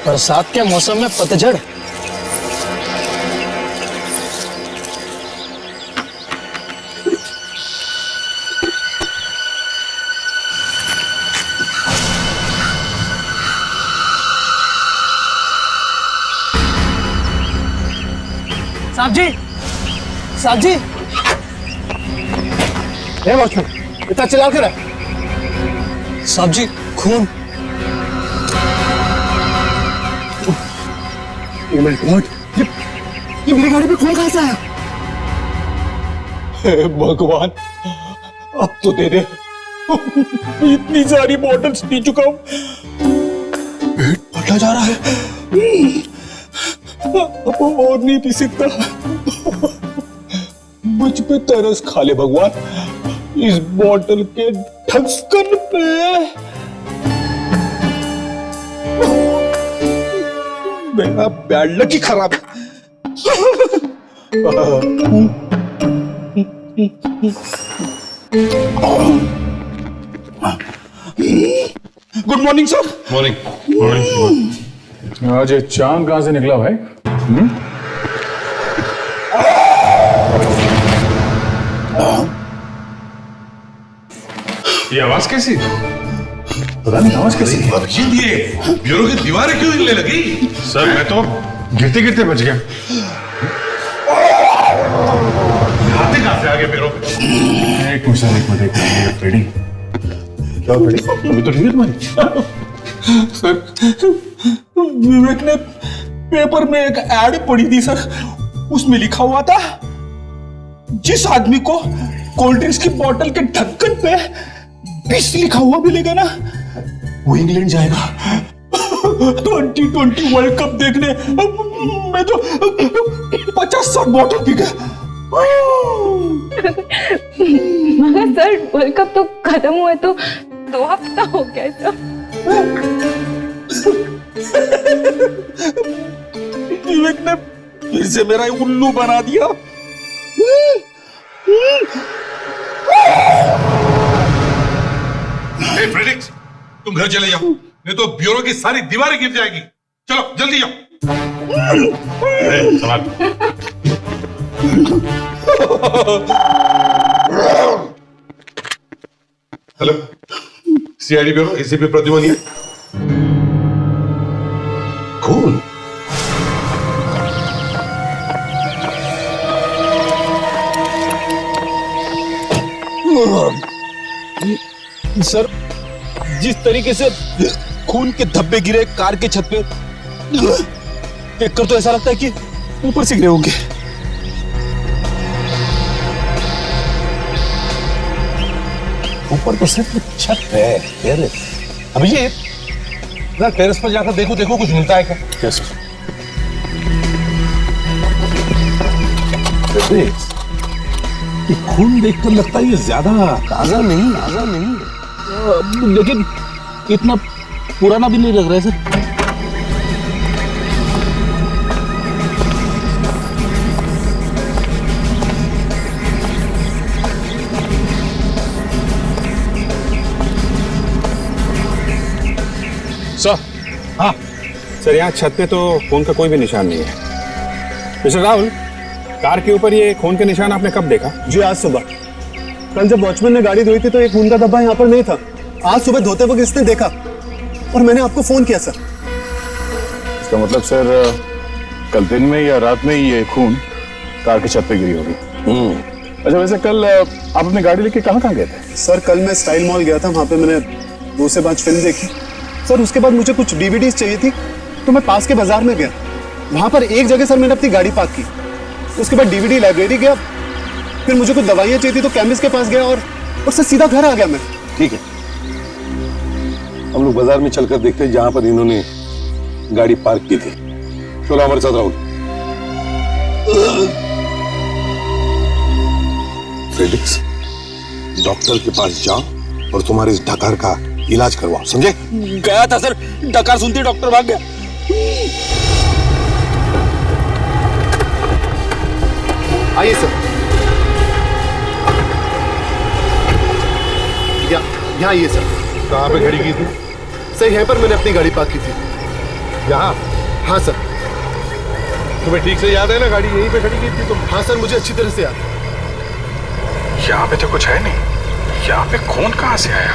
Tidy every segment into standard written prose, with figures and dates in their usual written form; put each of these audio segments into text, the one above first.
बरसात के मौसम में पतझड़। साहब जी, साहब जी, ए वॉचमैन, इतना चिल्ला कर है? साहब जी, खून। ये मेरी गाड़ी पे खून कहां से आया? हे भगवान, अब तो दे दे। इतनी सारी बॉटल्स पी चुका हूं, पेट फटा जा रहा है। अब और नहीं पी सकता। मुझ पे तरस खा ले भगवान, इस बॉटल के ढक्कन पे। मेरा बैड लक ही खराब है। Good morning sir. मॉर्निंग। आज ये चांद कहां से निकला भाई? ये आवाज कैसी? पता नहीं आवाज कैसी? अभिजीत, ये ब्यूरो की दीवारें क्यों हिलने लगी? सर मैं तो गिरते गिरते बच गया। हाथे कहां से आ गए ब्यूरो पे? एक मिनट फ्रेडी, क्या फ्रेडी? अभी तो ठीक है तुम्हारी? सर, विवेक ने पेपर में एक एड पढ़ी थी सर, उसमें लिखा हुआ था जिस आदमी को कोल्ड ड्रिंक्स की बोतल के ढक्कन पे 20 लिखा हुआ मिलेगा ना, वो इंग्लैंड जाएगा 2020 वर्ल्ड कप देखने। मैं तो 50-60 बोतल पी गया। मगर सर, वर्ल्ड कप तो खत्म हुआ तो 2 हफ्ता हो गया सर। विवेक ने फिर से मेरा उल्लू बना दिया। फ्रेडिक्स, तुम घर चले जाओ, नहीं तो ब्यूरो की सारी दीवारें गिर जाएगी। चलो जल्दी जाओ। Hello, CID bureau, ACP Pradyuman है। खून? सर, जिस तरीके से खून के धब्बे गिरे कार के छत पे, देखकर तो ऐसा लगता है कि ऊपर से गिरे होंगे। ऊपर तो सिर्फ छत है, टेरेस। अभिजीत, जरा टेरेस पर जाकर देखो कुछ मिलता है क्या? Yes sir. ये खून देखकर लगता है ये ज्यादा ताजा नहीं। लेकिन इतना पुराना भी नहीं लग रहा है सर। सर, हाँ सर, यहाँ छत पे तो खून का कोई भी निशान नहीं है। मिस्टर राहुल, कार के ऊपर ये खून के निशान आपने कब देखा? जी आज सुबह। कल जब वॉचमैन ने गाड़ी धोई थी तो एक खून का धब्बा यहाँ पर नहीं था। आज सुबह धोते वक्त इसने देखा और मैंने आपको फोन किया सर। इसका मतलब सर, कल दिन में या रात में ये खून कार की छत पे गिरी होगी। अच्छा, वैसे कल आप अपनी गाड़ी लेके कहाँ गए थे? सर, कल मैं स्टाइल मॉल गया था, वहाँ पे मैंने 2 से 5 फिल्म देखी सर। उसके बाद मुझे कुछ डीवीडीज चाहिए थी तो मैं पास के बाजार में गया। वहाँ पर एक जगह सर मैंने अपनी गाड़ी पार्क की। उसके बाद डीवीडी लाइब्रेरी गया, फिर मुझे कुछ दवाइयाँ चाहिए थी तो केमिस्ट के पास गया और उससे सीधा घर आ गया मैं। ठीक है, हम लोग बाजार में चलकर देखते हैं जहां पर इन्होंने गाड़ी पार्क की थी। चलो हमारे साथ राहुल। फ्रेडिक्स, डॉक्टर के पास जाओ और तुम्हारे इस डकार का इलाज करवाओ, समझे? गया था सर, डकार सुनते डॉक्टर भाग गया। आइए सर। यहाँ आइए सर। कहाँ पे खड़ी की थी? सर, यहाँ पर मैंने अपनी गाड़ी पार्क की थी। यहाँ? हाँ सर। तुम्हें ठीक से याद है ना, गाड़ी यहीं पे खड़ी की थी तुम? हाँ सर, मुझे अच्छी तरह से याद है। यहाँ पे तो कुछ है नहीं, यहाँ पे खून कहाँ से आया?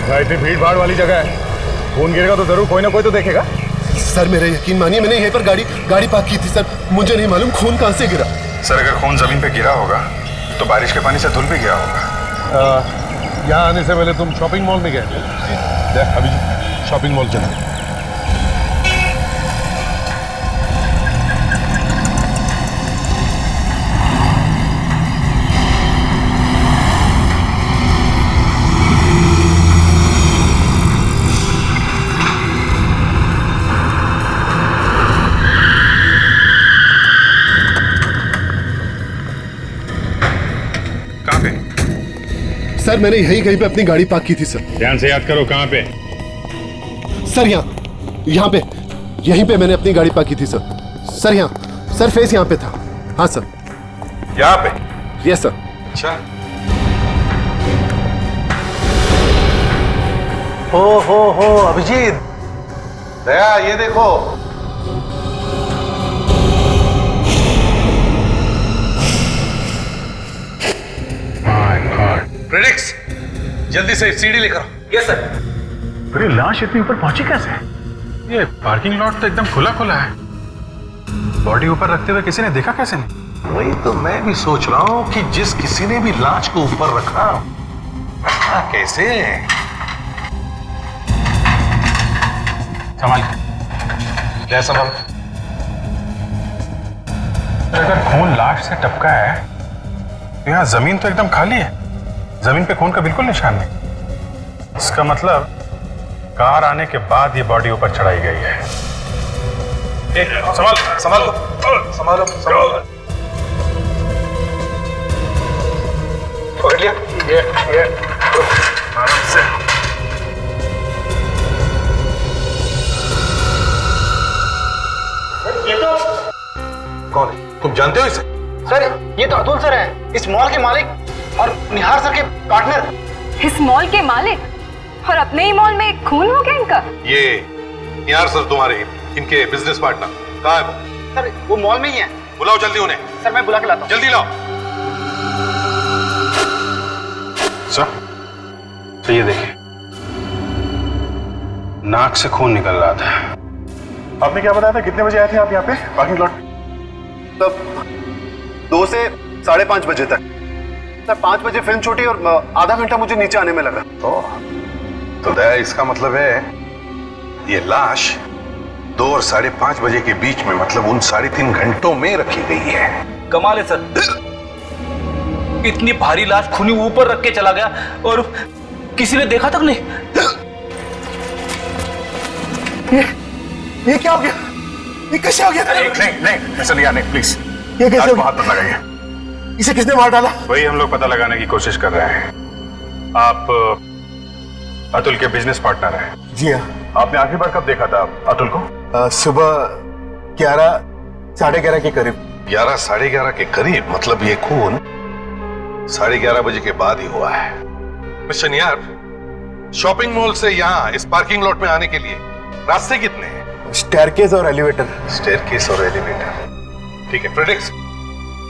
भाई इतनी भीड़ भाड़ वाली जगह है, खून गिरेगा तो जरूर कोई ना कोई तो देखेगा। सर मेरा यकीन मानिए, मैंने यहीं पर गाड़ी पार्क की थी सर, मुझे नहीं मालूम खून कहाँ से गिरा। सर अगर खून जमीन पे गिरा होगा तो बारिश के पानी से धुल भी गया होगा। यहाँ आने से पहले तुम शॉपिंग मॉल में गए थे? अभी शॉपिंग मॉल चलो। सर मैंने यहीं कहीं पे अपनी गाड़ी पार्क की थी सर। ध्यान से याद करो कहाँ पे? सर यहाँ पे, यहीं पे मैंने अपनी गाड़ी पार्क की थी सर। सर यहाँ, सर फेस यहाँ पे था। हाँ सर। यहाँ पे? Yes sir. अच्छा। हो अभिजीत, दया ये देखो। प्रेडिक्स, जल्दी से सीढ़ी लेकर आओ। Yes sir. पर ये लाश इतनी ऊपर पहुंची कैसे? ये पार्किंग लॉट तो एकदम खुला खुला है, बॉडी ऊपर रखते हुए किसी ने देखा कैसे नहीं? वही तो मैं भी सोच रहा हूँ कि जिस किसी ने भी लाश को ऊपर रखा कैसे? संभाल। क्या संभाल? अगर खून लाश से टपका है तो यहाँ जमीन तो एकदम खाली है, जमीन पे खून का बिल्कुल निशान नहीं। इसका मतलब कार आने के बाद ये बॉडी ऊपर चढ़ाई गई है। संभालो। पकड़ लिया? ये आराम से। कौन है? तुम जानते हो इसे? सर ये तो अतुल सर हैं, इस मॉल के मालिक और निहार सर के पार्टनर। इस मॉल के मालिक और अपने ही मॉल में खून हो गया इनका? ये निहार सर तुम्हारे इनके बिजनेस पार्टनर। कहाँ है वो? सर वो मॉल में ही है। बुलाओ जल्दी उन्हें। सर मैं बुला के लाता हूँ। जल्दी लाओ। सर तो ये देखिए, नाक से खून निकल रहा था। आपने क्या बताया था, कितने बजे आए थे आप यहाँ पे पार्किंग लॉट? तब 2 से 5:30 बजे तक। सर 5 बजे फिल्म छूटी और आधा घंटा मुझे नीचे आने में लगा। तो दया इसका मतलब है ये लाश 2 और 5:30 बजे के बीच में, मतलब उन 3.5 घंटों में रखी गई है। कमाल है सर, इतनी भारी लाश खूनी ऊपर रख के चला गया और किसी ने देखा तक नहीं। ये क्या हो गया? ये कैसे हो गया? नहीं ऐसा नहीं, प्लीज ये कैसे हो गया? हाथ मत लगाइए। इसे किसने मार डाला? वही हम लोग पता लगाने की कोशिश कर रहे हैं। आप अतुल के बिजनेस पार्टनर हैं? जी हाँ। आपने आखिरी बार कब देखा था अतुल को? सुबह 11, 11:30 के करीब। 11, 11:30 के करीब, मतलब ये खून 11:30 बजे के बाद ही हुआ है। मिस्टर निहार, शॉपिंग मॉल से यहाँ इस पार्किंग लॉट में आने के लिए रास्ते कितने हैं? स्टेयरकेस और एलिवेटर। स्टेयरकेस और एलिवेटर। ठीक है, प्रेडिक्स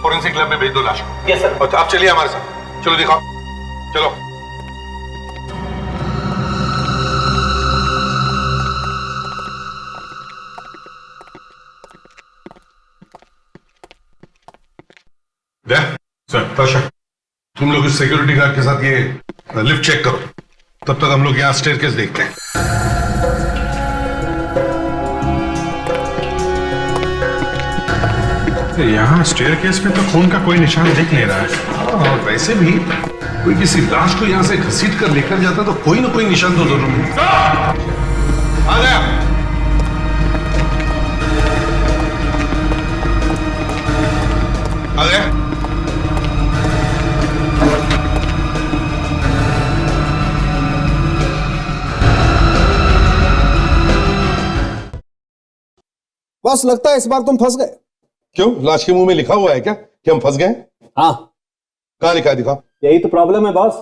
फोरेंसिक लैब में भेज दो लाश को। Yes sir. और आप चलिए हमारे साथ, चलो दिखाओ, चलो। सर, तुम लोग इस सिक्योरिटी गार्ड के साथ ये लिफ्ट चेक करो, तब तक हम लोग यहाँ स्टेयरकेस देखते हैं। यहाँ स्टेयरकेस पे तो खून का कोई निशान दिख नहीं रहा है। और वैसे भी कोई किसी लाश को यहाँ से घसीट कर लेकर जाता तो कोई ना कोई निशान तो जरूर मिलता। आ गया। आ गया। बस लगता है इस बार तुम फंस गए। क्यों, लाश के मुंह में लिखा हुआ है क्या कि हम फंस गए? हाँ, कहाँ लिखा है, दिखाओ। यही तो प्रॉब्लम है बॉस,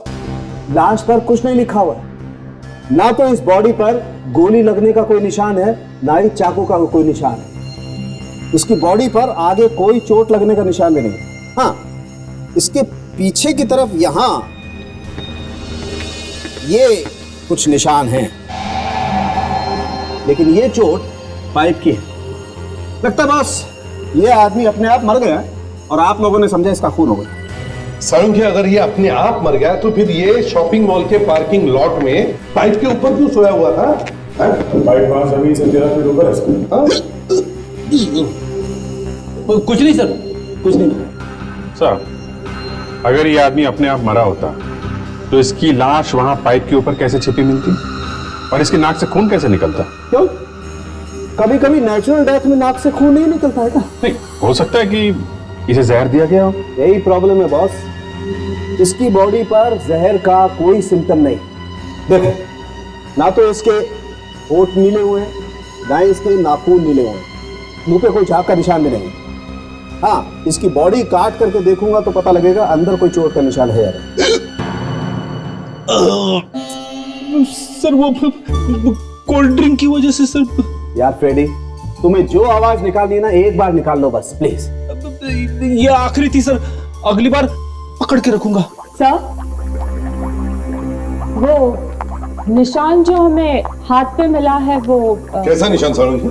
लाश पर कुछ नहीं लिखा हुआ है। ना तो इस बॉडी पर गोली लगने का कोई निशान है, ना ही चाकू का कोई निशान है। इसकी बॉडी पर आगे कोई चोट लगने का निशान भी नहीं। हाँ, इसके पीछे की तरफ यहां ये कुछ निशान हैं, लेकिन ये चोट पाइप की है। लगता है बस ये आदमी अपने आप मर गया और आप लोगों ने समझा इसका खून हो गया। सारंगी, अगर ये अपने आप मर गया तो फिर ये शॉपिंग मॉल के पार्किंग लॉट में पाइप के ऊपर क्यों सोया हुआ था? पाइप वहां जमीन से 13 फीट ऊपर है। कुछ नहीं सर, कुछ नहीं। सर, अगर ये आदमी अपने आप मरा होता तो इसकी लाश वहां पाइप के ऊपर कैसे छिपी मिलती और इसकी नाक से खून कैसे निकलता? क्यों? कभी कभी नेचुरल डेथ में नाक से खून नहीं निकलता है क्या? नहीं, हो सकता है कि इसे जहर दिया गया हो। यही प्रॉब्लम है बॉस, इसकी बॉडी पर जहर का कोई सिम्टम नहीं। देखो, ना तो इसके होठ नीले हुए हैं, ना ही इसके नाखून नीले हुए हैं, मुंह पे कोई छाप का निशान भी नहीं। हाँ, इसकी बॉडी काट करके देखूंगा तो पता लगेगा अंदर कोई चोट का निशान है या नहीं। सर वो कोल्ड ड्रिंक की वजह से सर। यार फ्रेडी, तुम्हें जो आवाज निकालनी है ना, एक बार निकाल लो बस प्लीज। ये आखिरी थी सर, अगली बार पकड़ के रखूंगा। सर, वो निशान जो हमें हाथ पे मिला है वो कैसा निशान सारंगी?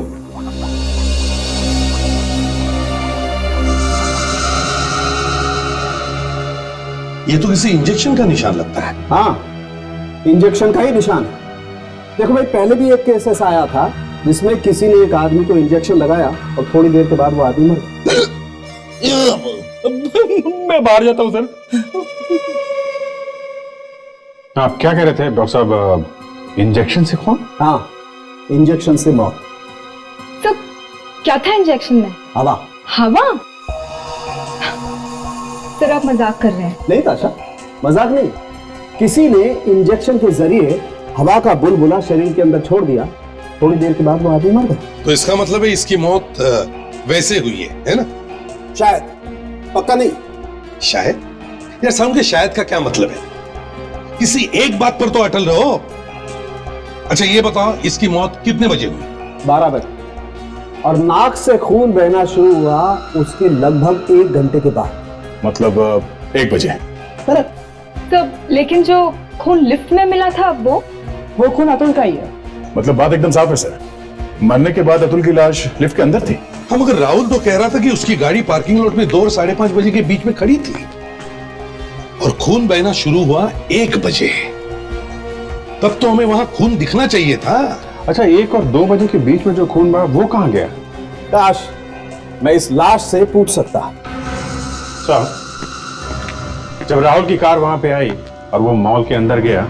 ये तो किसी इंजेक्शन का निशान लगता है। हाँ, इंजेक्शन का ही निशान है। देखो भाई, पहले भी एक केस ऐसा आया था जिसमें किसी ने एक आदमी को इंजेक्शन लगाया और थोड़ी देर के बाद वो आदमी मर गया। मैं बाहर जाता हूँ सर। आप क्या कह रहे थे डॉक्टर साहब? इंजेक्शन से खून? हाँ, इंजेक्शन से मौत। तो क्या था इंजेक्शन में? हवा। हवा? सर आप मजाक कर रहे हैं। नहीं ताशा, मजाक नहीं। किसी ने इंजेक्शन के जरिए हवा का बुलबुला शरीर के अंदर छोड़ दिया, थोड़ी देर के बाद वो आदमी मर गया। तो इसका मतलब है इसकी मौत वैसे हुई है ना? शायद, पक्का नहीं। शायद? यार सामने शायद का क्या मतलब है? किसी एक बात पर तो अटल रहो। अच्छा ये बताओ, इसकी मौत कितने बजे हुई? 12 बजे। और नाक से खून बहना शुरू हुआ उसके लगभग 1 घंटे के बाद। मतलब 1 बजे। करेक्ट। तो लेकिन जो खून लिफ्ट में मिला था वो खून अतुल का ही है। मतलब बात एकदम साफ है सर, मरने के बाद अतुल की लाश लिफ्ट के अंदर थी। हम अगर राहुल तो कह रहा था कि उसकी गाड़ी पार्किंग लॉट में 2 और 5:30 बजे के बीच में खड़ी थी और खून बहना शुरू हुआ 1 बजे। तब तो हमें वहां खून दिखना चाहिए था। अच्छा, 1 और 2 बजे के बीच में जो खून बहा वो कहां गया? काश मैं इस लाश से पूछ सकता। साहब, जब राहुल की कार वहां पे आई और वो मॉल के अंदर गया,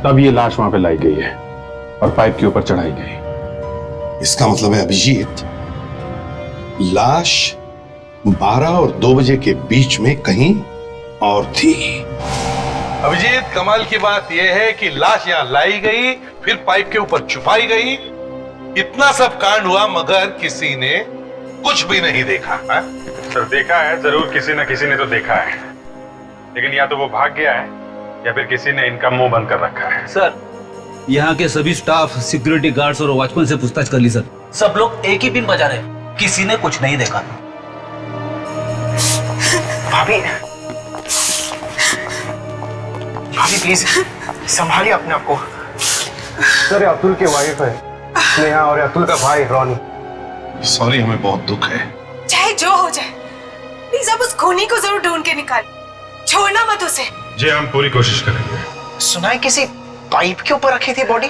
तब ये लाश वहां पे लाई गई है और पाइप के ऊपर चढ़ाई गई। इसका मतलब है अभिजीत, लाश 12 और 2 बजे के बीच में कहीं और थी। अभिजीत, कमाल की बात यह है कि लाश यहां लाई गई, फिर पाइप के ऊपर छुपाई गई। इतना सब कांड हुआ मगर किसी ने कुछ भी नहीं देखा। सर देखा है जरूर, किसी न किसी ने तो देखा है, लेकिन या तो वो भाग गया है या फिर किसी ने इनका मुंह बंद कर रखा है। सर, यहाँ के सभी स्टाफ, सिक्योरिटी गार्ड्स और वॉचमैन से पूछताछ कर ली सर। सब लोग एक ही पिन बजा रहे, किसी ने कुछ नहीं देखा। भाभी, भाभी प्लीज संभालिए अपने आप को। सर अतुल के वाइफ है स्नेहा और अतुल का भाई रॉनी। सॉरी, हमें बहुत दुख है। चाहे जो हो जाए, प्लीज अब उस खूनी को जरूर ढूंढ के निकालिए, छोड़ना मत उसे। जी हम पूरी कोशिश करेंगे। सुना है किसी पाइप के ऊपर रखी थी बॉडी?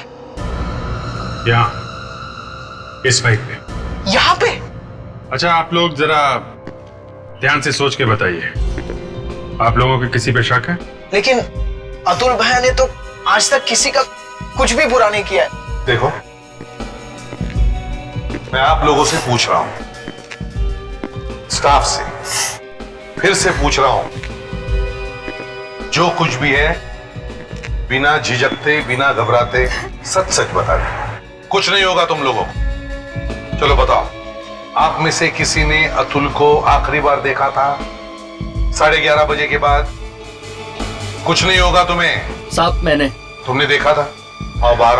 यहाँ इस पाइप पे। यहाँ पे? अच्छा, आप लोग जरा ध्यान से सोच के बताइए, आप लोगों के किसी पे शक है? लेकिन अतुल भैया ने तो आज तक किसी का कुछ भी बुरा नहीं किया है। देखो, मैं आप लोगों से पूछ रहा हूं, स्टाफ से फिर से पूछ रहा हूं, जो कुछ भी है बिना झिझकते, बिना घबराते सच सच बता दे। कुछ नहीं होगा तुम लोगों को। चलो बताओ, आप में से किसी ने अतुल को आखिरी बार देखा था 11:30 बजे के बाद? कुछ नहीं होगा तुम्हें। साहब मैंने। तुमने देखा था? आओ बाहर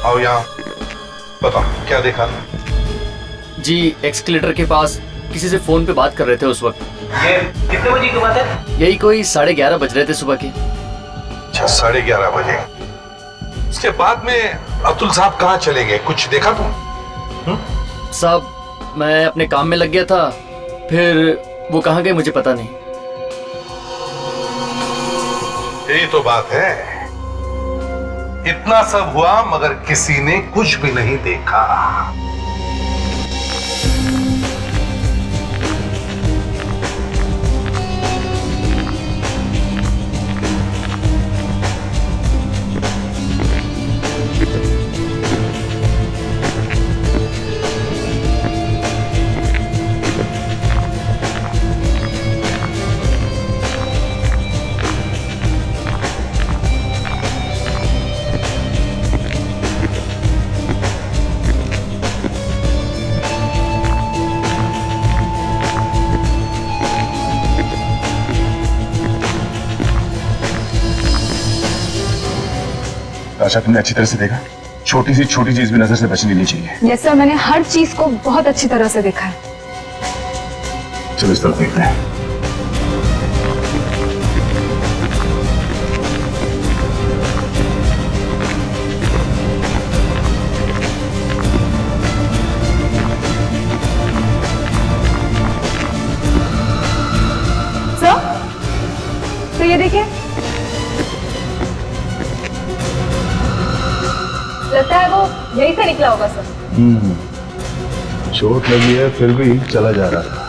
आओ यहाँ। बताओ क्या देखा? जी एक्सकेलेटर के पास किसी से फोन पे बात कर रहे थे उस वक्त। ये कितने बजे की बात है? यही कोई 11:30 बज रहे थे सुबह के। अच्छा 11:30 बजे। उसके बाद में अब्दुल साहब कहाँ चले गए, कुछ देखा तुम? साहब मैं अपने काम में लग गया था, फिर वो कहाँ गए मुझे पता नहीं। यही तो बात है, इतना सब हुआ मगर किसी ने कुछ भी नहीं देखा। आशा तुमने अच्छी तरह से देखा? छोटी सी छोटी चीज भी नजर से बचनी नहीं चाहिए। यस सर, मैंने हर चीज को बहुत अच्छी तरह से देखा है। चलो इस तरफ देखते हैं। सर तो ये देखिए, लगता है वो यहीं से निकला होगा सर। चोट लगी है फिर भी चला जा रहा था।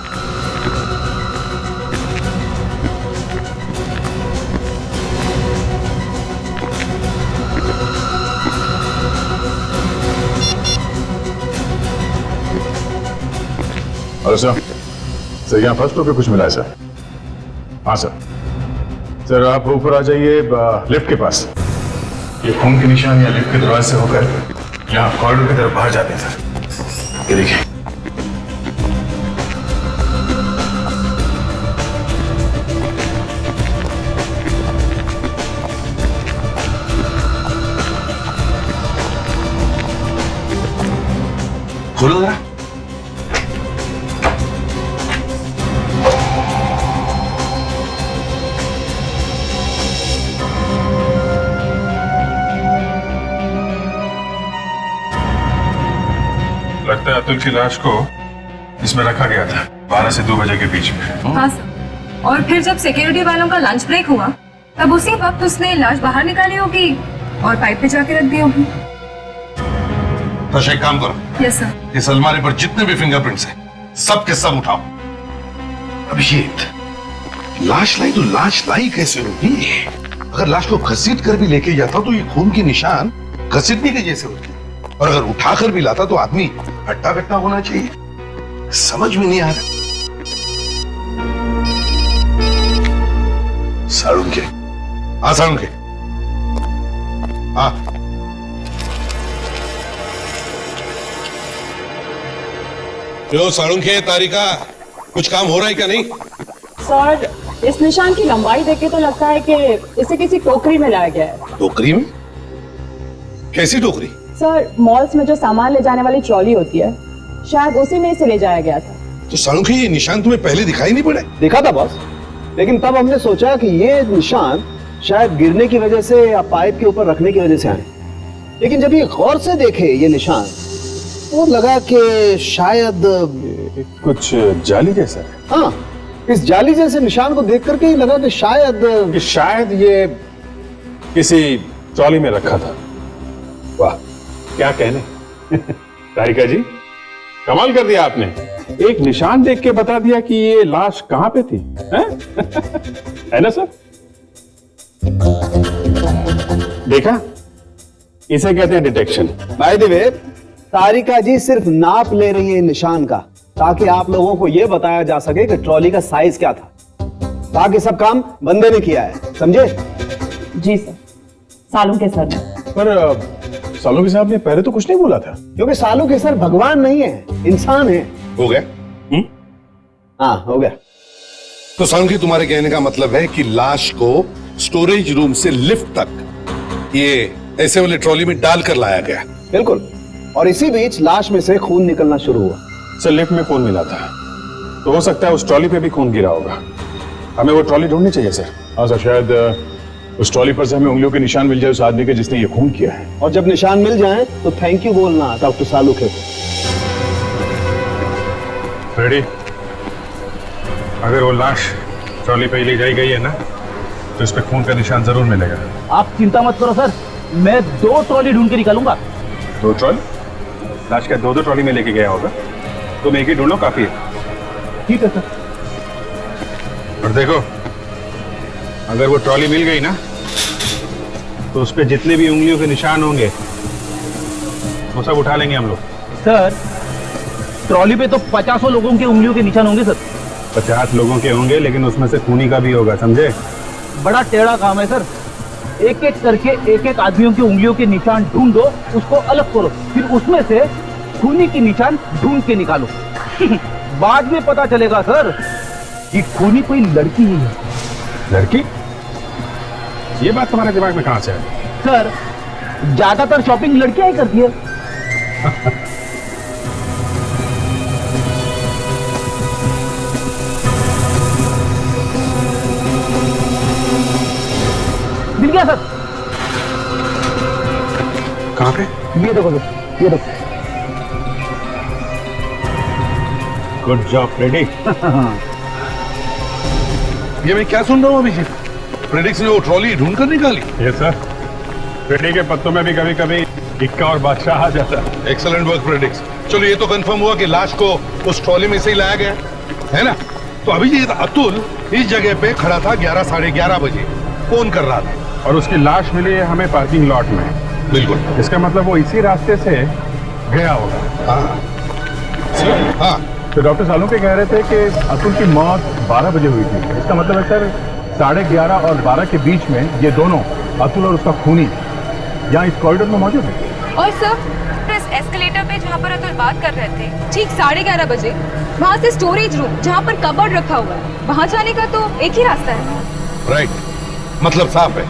हेलो सर, यहाँ फर्स्ट फ्लोर पे कुछ मिला है सर? हाँ सर आप ऊपर आ जाइए लिफ्ट के पास। ये खून के निशान या लिफ्ट के दरवाजे से होकर यहाँ कॉरिडोर की तरफ बाहर जाते हैं सर। ये देखिए। खोलो जरा। लगता है अतुल की लाश को इसमें रखा गया था 12 से 2 बजे के बीच में। हाँ सर, और फिर जब सिक्योरिटी वालों का लंच ब्रेक हुआ तब उसी वक्त उसने लाश बाहर निकाली होगी और पाइप पे जाके रख दी होगी। तो एक काम करो, यस सर। इस अलमारी पर जितने भी फिंगरप्रिंट्स हैं सब के सब उठाओ। अभिजीत, लाश लाई तो लाश लाई कैसे होगी? अगर लाश को घसीट कर भी लेके जाता तो ये खून के निशान घसीटने के जैसे होते, और अगर उठाकर भी लाता तो आदमी हट्टा कट्टा होना चाहिए। समझ में नहीं आ रहा। साळुंखे, हाँ साळुंखे, हाँ जो साळुंखे, तारिका, कुछ काम हो रहा है क्या? नहीं सर, इस निशान की लंबाई देखे तो लगता है कि इसे किसी टोकरी में लाया गया है। टोकरी में? कैसी टोकरी? सर, मॉल्स में जो सामान ले जाने वाली ट्रॉली होती है, शायद उसी में इसे ले जाया गया था। तो साळुंखे, ये निशान तुम्हें पहले दिखाई नहीं पड़े? देखा था बॉस, लेकिन तब हमने सोचा कि ये निशान शायद गिरने की वजह से या पाइप के ऊपर रखने की वजह से आए। लेकिन जब ये गौर से देखे ये निशान, तो लगा कि शायद कुछ जाली जैसा है। हाँ, इस जाली जैसे निशान को देख करके ही लगा कि शायद ये किसी ट्रॉली में रखा था। वाह, क्या कहने। तारिका जी, कमाल कर दिया आपने। एक निशान देख के बता दिया कि ये लाश कहां पे थी, है ना सर? देखा, इसे कहते हैं डिटेक्शन। बाय द वे, तारिका जी सिर्फ नाप ले रही है निशान का, ताकि आप लोगों को यह बताया जा सके कि ट्रॉली का साइज क्या था। बाकी सब काम बंदे ने किया है, समझे? जी सर, साळुंखे सर ने। पर साळुंखे साहब ने पहले तो कुछ नहीं बोला था। क्योंकि साळुंखे सर भगवान नहीं है, इंसान है। हो गया? हाँ, हो गया। तो साळुंखे, तुम्हारे कहने का मतलब है कि लाश को स्टोरेज रूम से लिफ्ट तक ये ऐसे वाले ट्रॉली में डालकर लाया गया। बिल्कुल, और इसी बीच लाश में से खून निकलना शुरू हुआ। सर लिफ्ट में खून मिला था, तो हो सकता है उस ट्रॉली पे भी खून गिरा होगा। हमें वो ट्रॉली ढूंढनी चाहिए सर। हाँ सर, शायद उस ट्रॉली पर से हमें उंगलियों के निशान मिल जाए उस आदमी के जिसने ये खून किया है। और जब निशान मिल जाएं तो थैंक यू बोलना डॉक्टर सालुखे को। रेडी? अगर वो लाश ट्रॉली पे ले जाई गई है ना, तो इस पे खून का निशान जरूर मिलेगा। आप चिंता मत करो सर, मैं 2 ट्रॉली ढूंढ के निकालूंगा। 2 ट्रॉली? लाश का 2 ट्रॉली में लेके गया होगा, तुम एक ही ढूंढो काफी है। ठीक है सर। और देखो, अगर वो ट्रॉली मिल गई ना, तो उस पे जितने भी उंगलियों के निशान होंगे वो सब उठा लेंगे हम लोग। सर ट्रॉली पे तो 50 लोगों के उंगलियों के निशान होंगे सर। 50 लोगों के होंगे, लेकिन उसमें से खूनी का भी होगा, समझे? बड़ा टेढ़ा काम है सर। एक एक करके एक आदमियों की उंगलियों के निशान ढूंढो, उसको अलग करो, फिर उसमें से खूनी की निशान ढूंढ के निकालो। बाद में पता चलेगा सर कि खूनी कोई लड़की ही है। लड़की? ये बात तुम्हारे दिमाग में कहां से आई? सर ज्यादातर शॉपिंग लड़कियां ही करती है। मिल गया सर। कहां पे? ये देखो सर, ये देखो। Good job ready. ये मैं क्या सुन रहा हूँ अभिजीत? प्रेडिक्स ने वो ट्रॉली ढूंढ कर निकाली? Yes sir. रेडी के पत्तों में भी कभी कभी इक्का और बादशाह आ जाता है। Excellent work predicts. चलो ये तो कंफर्म हुआ कि लाश को उस ट्रॉली में से ही लाया गया है ना? तो अभिजीत, अतुल इस जगह पे खड़ा था 11 साढ़े 11 बजे, फोन कर रहा था और उसकी लाश मिली है हमें पार्किंग लॉट में। बिल्कुल। इसका मतलब वो इसी रास्ते से गया होगा। हाँ हाँ। तो डॉक्टर सालुखे कह रहे थे कि अतुल की मौत 12 बजे हुई थी। इसका मतलब है सर 11:30 और 12 के बीच में ये दोनों, अतुल और उसका खूनी, यहाँ इस कॉरिडोर में मौजूद है। और सर इस एस्केलेटर पे जहाँ पर अतुल बात कर रहे थे, ठीक 11:30 बजे वहाँ से स्टोरेज रूम जहाँ पर कबर्ड रखा हुआ है, वहाँ जाने का तो एक ही रास्ता है। राइट, मतलब साफ है,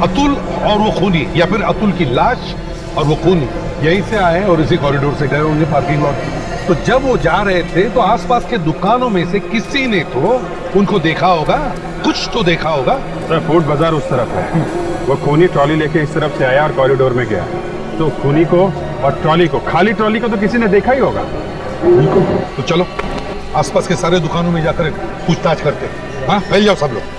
अतुल और वो खूनी, या फिर अतुल की लाश और वो खूनी यहीं से आए और इसी कॉरिडोर से गए होंगे पार्किंग लॉट। तो जब वो जा रहे थे तो आसपास के दुकानों में से किसी ने तो उनको देखा होगा, कुछ तो देखा होगा। सर फूड बाजार उस तरफ है, वो खूनी ट्रॉली लेके इस तरफ से आया और कॉरिडोर में गया। तो खूनी को और ट्रॉली को, खाली ट्रॉली को तो किसी ने देखा ही होगा। बिल्कुल। तो चलो आसपास के सारे दुकानों में जाकर पूछताछ करते हैं। हाँ, फैल जाओ सब लोग।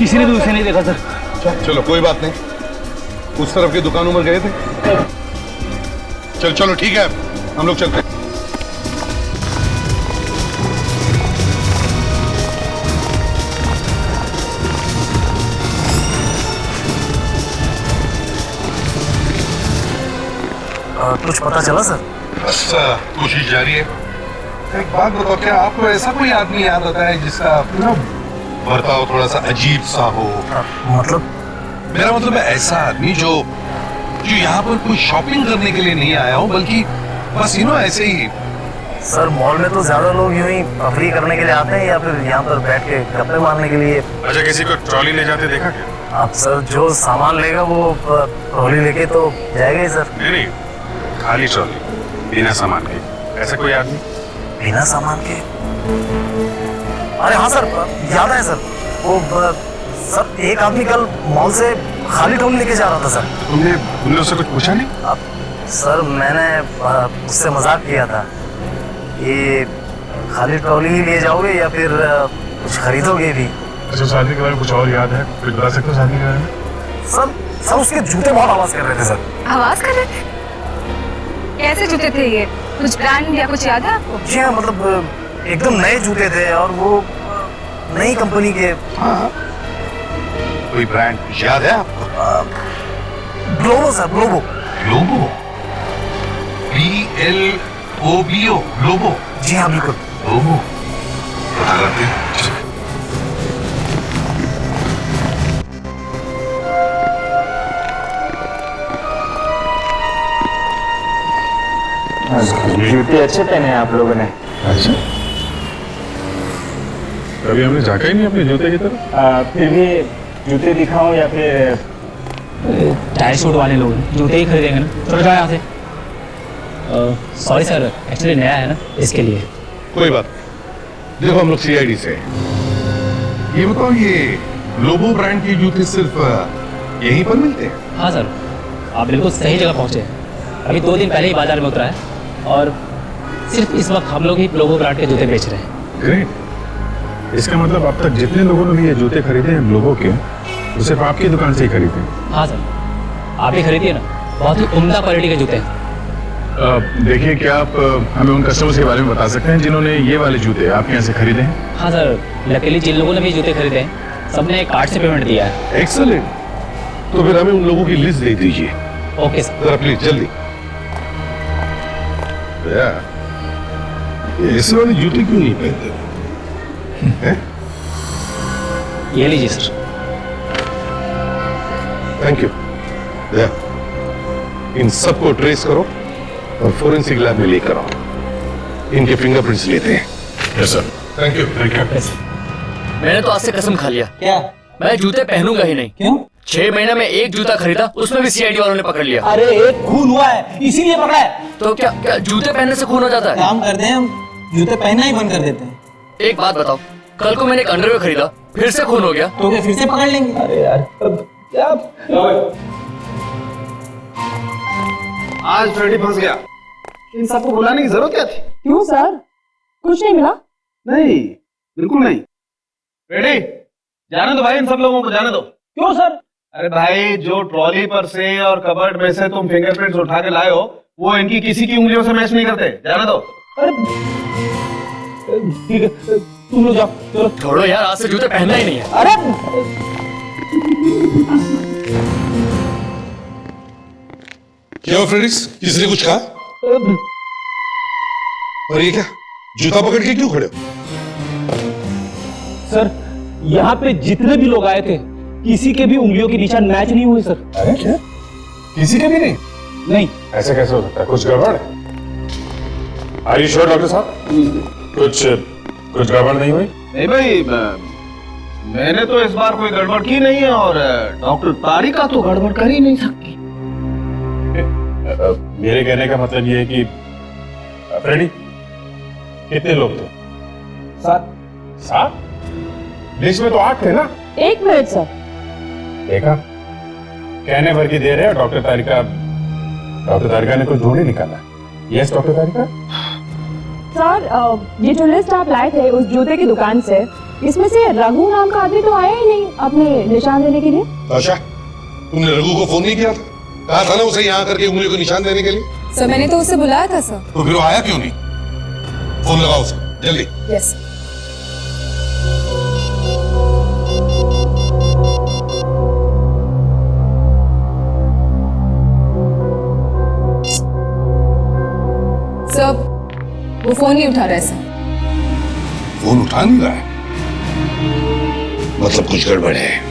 किसी ने भी उसे नहीं देखा सर। चलो कोई बात नहीं, उस तरफ के दुकानों में गए थे। चलो ठीक है, हम लोग चलते हैं। कुछ पता चला सर? बस कोशिश जारी है। एक बात बताओ, क्या आपको ऐसा कोई आदमी याद आता है जिसका बर्ताव थोड़ा सा अजीब सा हो? मतलब? मेरा मतलब है ऐसा आदमी जो यहाँ पर कोई शॉपिंग करने के लिए नहीं आया हो, बल्कि बस ऐसे ही। सर मॉल में तो ज्यादा लोग यूं ही तफरीह करने के लिए आते हैं या फिर यहाँ पर बैठ के गप्पे मारने के लिए। अच्छा, किसी को ट्रॉली ले जाते देखा क्या? आप सर जो सामान लेगा वो ट्रॉली लेके तो जाएगा ही सर। नहीं, खाली ट्रॉली बिना सामान के, ऐसा कोई आदमी? बिना सामान के? अरे हाँ सर, याद है सर, वो सर एक आदमी कल मॉल से खाली ट्रॉली लेके जा रहा था सर। तुमने उससे कुछ पूछा नहीं? सर मैंने उससे मजाक किया था, ये खाली ट्रॉली ही ले जाओगे या फिर कुछ खरीदोगे भी? अच्छा, उस आदमी के बारे में कुछ और याद है? कुछ बता सकते हो उस आदमी के बारे में? सर उसके जूते बहुत आवाज कर रहे थे सर। आवाज कर रहे थे? कैसे जूते थे ये? कुछ ब्रांड या कुछ याद है आपको? जी हाँ, मतलब एकदम नए जूते थे और वो नई कंपनी के। हाँ, कोई ब्रांड याद है आपको? Globo sir, Globo. Globo? GLOBO, Globo? जी हाँ बिल्कुल। ग्लोबो पता करते हैं। जूते अच्छे पहने हैं आप लोगों ने। अच्छा, कभी हमने झांका ही नहीं अपने जूते की तरफ। फिर भी जूते दिखाऊं या फिर टायर शूट वाले लोग जूते ही खरीदेंगे ना? चलो जाओ यहाँ से। सॉरी सर, एक्चुअली नया है ना, इसके लिए। कोई बात नहीं। देखो, हम लोग CID से हैं। ये बताओ, ये ग्लोबो ब्रांड के जूते सिर्फ यहीं पर मिलते हैं? हाँ सर, आप बिल्कुल सही जगह पहुँचे हैं। अभी 2 दिन पहले ही बाजार में उतरा है और सिर्फ इस वक्त हम लोग ही ग्लोबो ब्रांड के जूते बेच रहे हैं। ग्रेट। इसका मतलब अब तक जितने लोगों ने भी ये जूते खरीदे हैं ग्लोबो के, वो सिर्फ आपकी दुकान से ही खरीदे हैं? हाँ सर, आप ही खरीदिए ना, बहुत ही उम्दा क्वालिटी के जूते हैं। देखिए, क्या आप हमें उन कस्टमर्स के बारे में बता सकते हैं जिन्होंने ये वाले जूते आपके यहाँ से खरीदे हैं? हाँ सर, लकीली जिन लोगों ने भी जूते खरीदे हैं सबने कार्ड से पेमेंट दिया है। एक्सीलेंट। तो फिर हमें उन लोगों की लिस्ट दे दीजिए। Okay sir. जरा प्लीज जल्दी। ये ऐसे वाले जूते क्यों नहीं पहनते? ये लीजिए सर। Thank you. इन सबको ट्रेस करो और फोरेंसिक लैब में लेकर आओ। इनके फिंगरप्रिंट्स लेते हैं। Yes sir. Thank you. Thank you. मैंने तो आज से कसम खा लिया। क्या? मैं जूते पहनूंगा ही नहीं। क्यों? 6 महीने में एक जूता खरीदा, उसमें भी CID वालों ने पकड़ लिया। अरे एक खून हुआ है, इसीलिए पकड़ा है। तो क्या जूते पहनने से खून हो जाता है? काम करते हैं हम, जूते पहनना ही बंद कर देते हैं। एक बात बताओ, कल को मैंने एक अंडरवेयर खरीदा, फिर से खून हो गया तो क्या फिर से पकड़ लेंगे? अरे यार क्या? आज फ्रेडी फंस गया। इन सबको बुलाने की जरूरत क्या थी? क्यों सर, कुछ नहीं मिला? नहीं, बिल्कुल नहीं। फ्रेडी, जाने दो भाई, इन सब लोगों को जाने दो। क्यों सर? अरे भाई, जो ट्रॉली पर से और कबर्ड में से तुम फिंगरप्रिंट्स उठा के लाए हो, वो इनकी किसी की उंगलियों से मैच नहीं करते। जाने दो। अरे ठीक है, तुम लोग जाओ। चलो छोड़ो यार, आज से जूते पहनना ही नहीं है। अरे क्या हुआ फ्रेडिक्स? किसी ने कुछ कहा? और ये क्या, जूता पकड़ के क्यों खड़े हो? सर, यहाँ पे जितने भी लोग आए थे किसी के भी उंगलियों के निशान मैच नहीं हुए सर। अरे क्या? किसी के भी नहीं? नहीं। ऐसे कैसे हो सकता है? कुछ गड़बड़ है? आर यू श्योर डॉक्टर साहब? कुछ गड़बड़ नहीं हुई? नहीं भाई, मैंने तो इस बार कोई गड़बड़ की नहीं है और डॉक्टर तारिका तो गड़बड़ कर ही नहीं सकती। मेरे कहने का मतलब ये है कि फ्रेडी, कितने लोग थे? 7? लिस्ट में तो 8 थे ना? 1 मिनट सर। देखा, कहने भर की देर है और डॉक्टर तारिका ने कुछ ढूंढ ही निकाला। यस डॉक्टर तारिका? सर, ये जो लिस्ट आप लाए थे उस जूते की दुकान से, इसमें से रघु नाम का आदमी तो आया ही नहीं अपने निशान देने के लिए। आशा, तुमने रघु को फोन नहीं किया था? कहा था ना उसे यहाँ करके उंगली को निशान देने के लिए? सर मैंने तो उसे बुलाया था सर। तो फिर वो आया क्यों नहीं? फोन लगाओ उसे जल्दी। यस। सर, वो फोन नहीं उठा रहा है सर। फोन उठा नहीं रहा है? मतलब कुछ गड़बड़ है।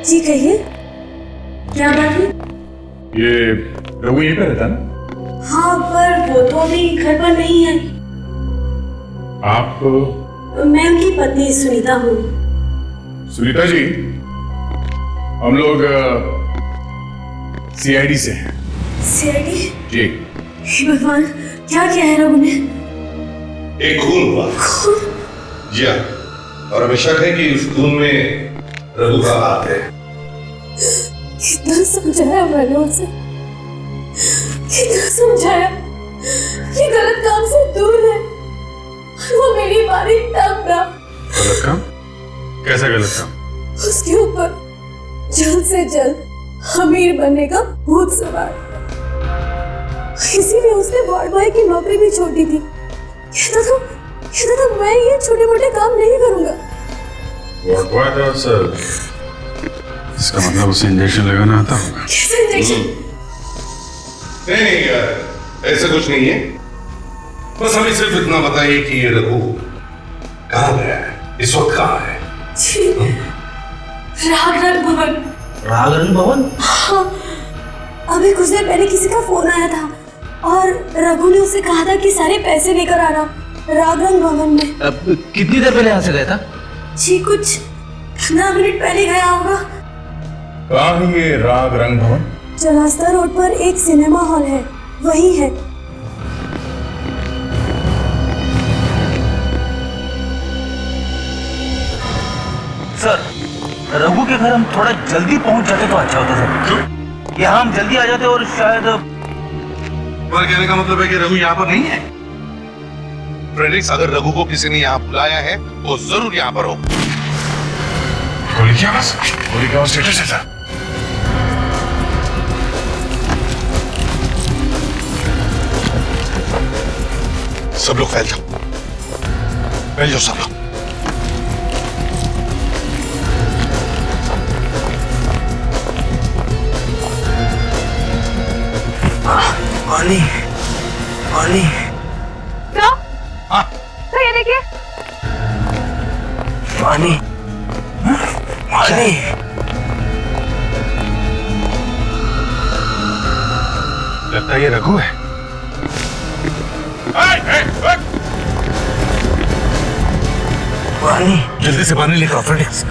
जी कहिए, क्या बात है? ये रघु यहीं पे रहता है ना? हाँ, पर वो तो अभी घर पर नहीं है। आप? मैं उनकी पत्नी सुनीता हूँ। सुनीता जी, हम लोग CID से हैं। CID? जी। हे भगवान, क्या किया है रघु ने? एक खून हुआ। जी हाँ, और हमें शक है कि उस खून में रघु का हाथ है। कितना समझाया मैंने उसे, कितना समझाया, ये गलत काम से दूर है। वो मेरी बारी तब ना। गलत काम? कैसा गलत काम? उसके ऊपर जल्द से जल्द अमीर बनने का भूत सवार, इसीलिए उसने वार्ड बॉय की नौकरी भी छोड़ दी थी। कहता था मैं ये छोटे मोटे काम नहीं करूंगा। वार्ड बॉय था सर? इसका मतलब उसे इंजेक्शन लगाना आता होगा। कैसे इंजेक्शन? नहीं यार, ऐसा कुछ नहीं है। बस हमें सिर्फ इतना बताइए कि ये रघु कहाँ गया है, इस वक्त कहाँ है? रागरंग भवन। रागरंग भवन? हाँ, अभी कुछ देर पहले किसी का फोन आया था और रघु ने उसे कहा था कि सारे पैसे लेकर आना रागरंग भवन में। अब कितनी देर पहले यहाँ से गया था? जी कुछ 15 मिनट पहले गया होगा। कहाँ है ये रागरंग भवन? चौरास्ता रोड पर एक सिनेमा हॉल है, वही है। सर, रघु के घर हम थोड़ा जल्दी पहुंच जाते तो अच्छा होता सर। यहाँ हम जल्दी आ जाते और शायद। पर कहने का मतलब है कि रघु यहाँ पर नहीं है। फ्रेडरिक्स, अगर रघु को किसी ने यहाँ बुलाया है वो जरूर यहाँ पर हो। गोली की आवाज? गोली की आवाज स्टेटस है सर। सब लोग फैल जाओ सब लोग। पानी पानी। क्या? तो ये देखिए पानी पानी। लगता है ये रघु है। पानी जल्दी से पानी लेकर आओ फ्रेडरिक्स।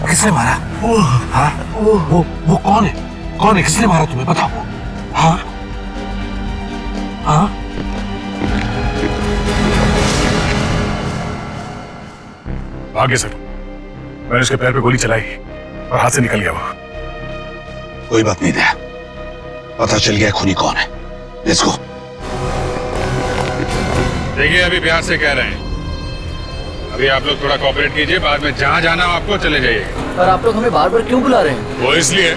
किसने मारा? हाँ, वो कौन है? कौन है? किसने मारा तुम्हें बताओ। हाँ हाँ, आगे सर, मैंने उसके पैर पे गोली चलाई और हाथ से निकल गया वो। कोई बात नहीं दया, पता चल गया खूनी कौन है। Let's go. देखिए, अभी प्यार से कह रहे हैं, अभी आप लोग थोड़ा कोऑपरेट कीजिए, बाद में जहाँ जाना हो आपको चले जाइए। पर आप लोग हमें बार बार क्यों बुला रहे हैं? वो इसलिए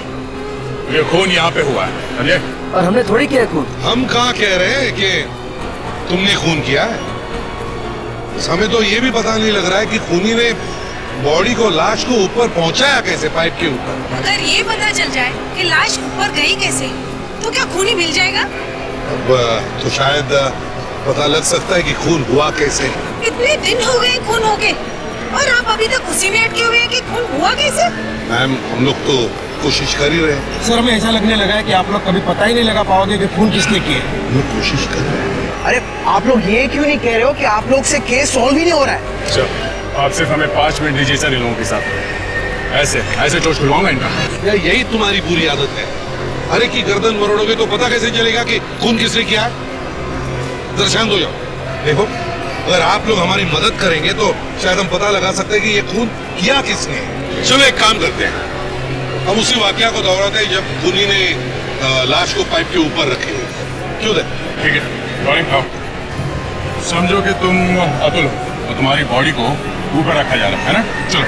ये खून यहाँ पे हुआ है, समझे? और हमने थोड़ी किया खून। हम कहाँ कह रहे हैं कि तुमने खून किया है। हमें तो ये भी पता नहीं लग रहा है कि खूनी ने बॉडी को, लाश को ऊपर पहुंचाया कैसे, पाइप के ऊपर। अगर ये पता चल जाए कि लाश ऊपर गई कैसे, तो क्या खूनी मिल जाएगा? अब तो शायद पता लग सकता है कि खून हुआ कैसे। इतने दिन हो गए खून हो गए और आप अभी तक उसी में अटके हुए हैं कि खून हुआ कैसे? मैम, हम लोग तो कोशिश कर ही रहे हैं। सर, हमें ऐसा लगने लगा है कि आप लोग कभी पता ही नहीं लगा पाओगे कि खून किसने किए। हम लोग कोशिश कर रहे हैं। अरे आप लोग ये क्यों नहीं कह रहे हो कि आप लोग से केस सॉल्व ही नहीं हो रहा है? अच्छा, आप सिर्फ हमें 5 मिनट दीजिए सर इन लोगों के साथ। ऐसे चोट खुलवाऊंगा इनका। यही तुम्हारी बुरी आदत है। अरे की गर्दन मरोड़ोगे तो पता कैसे चलेगा कि खून किसने किया है? जरा शांत हो जाओ। देखो, अगर आप लोग हमारी मदद करेंगे तो शायद हम पता लगा सकते हैं कि ये खून किया किसने। चलो एक काम करते हैं, हम उसी वाकया को दोहराते हैं जब खूनी ने लाश को पाइप के ऊपर रखी। क्यों दे? ठीक है, रॉलिंग आओ। समझो कि तुम अतुल हो और तुम्हारी बॉडी को ऊपर रखा जा रहा है ना? चलो।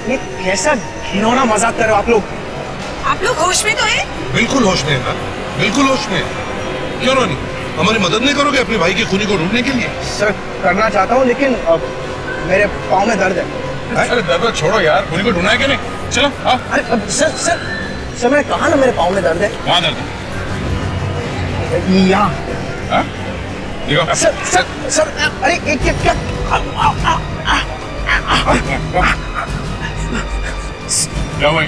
ये कैसा घिनौना मजाक कर रहे हो आप लोग? आप लोग होश में तो हैं? बिल्कुल होश में है, बिल्कुल होश में। क्यों रोनी, हमारी मदद नहीं करोगे अपने भाई के खूनी को ढूंढने के लिए? सर, करना चाहता हूँ लेकिन मेरे पाँव में दर्द है। अरे दर्द छोड़ो यार, खूनी को ढूंढना है कि नहीं? चलो आओ। अरे सर मैंने कहा ना मेरे पाँव में दर्द है। कहाँ दर्द है? यहाँ। देखो सर, अरे क्या? क्या हुआ?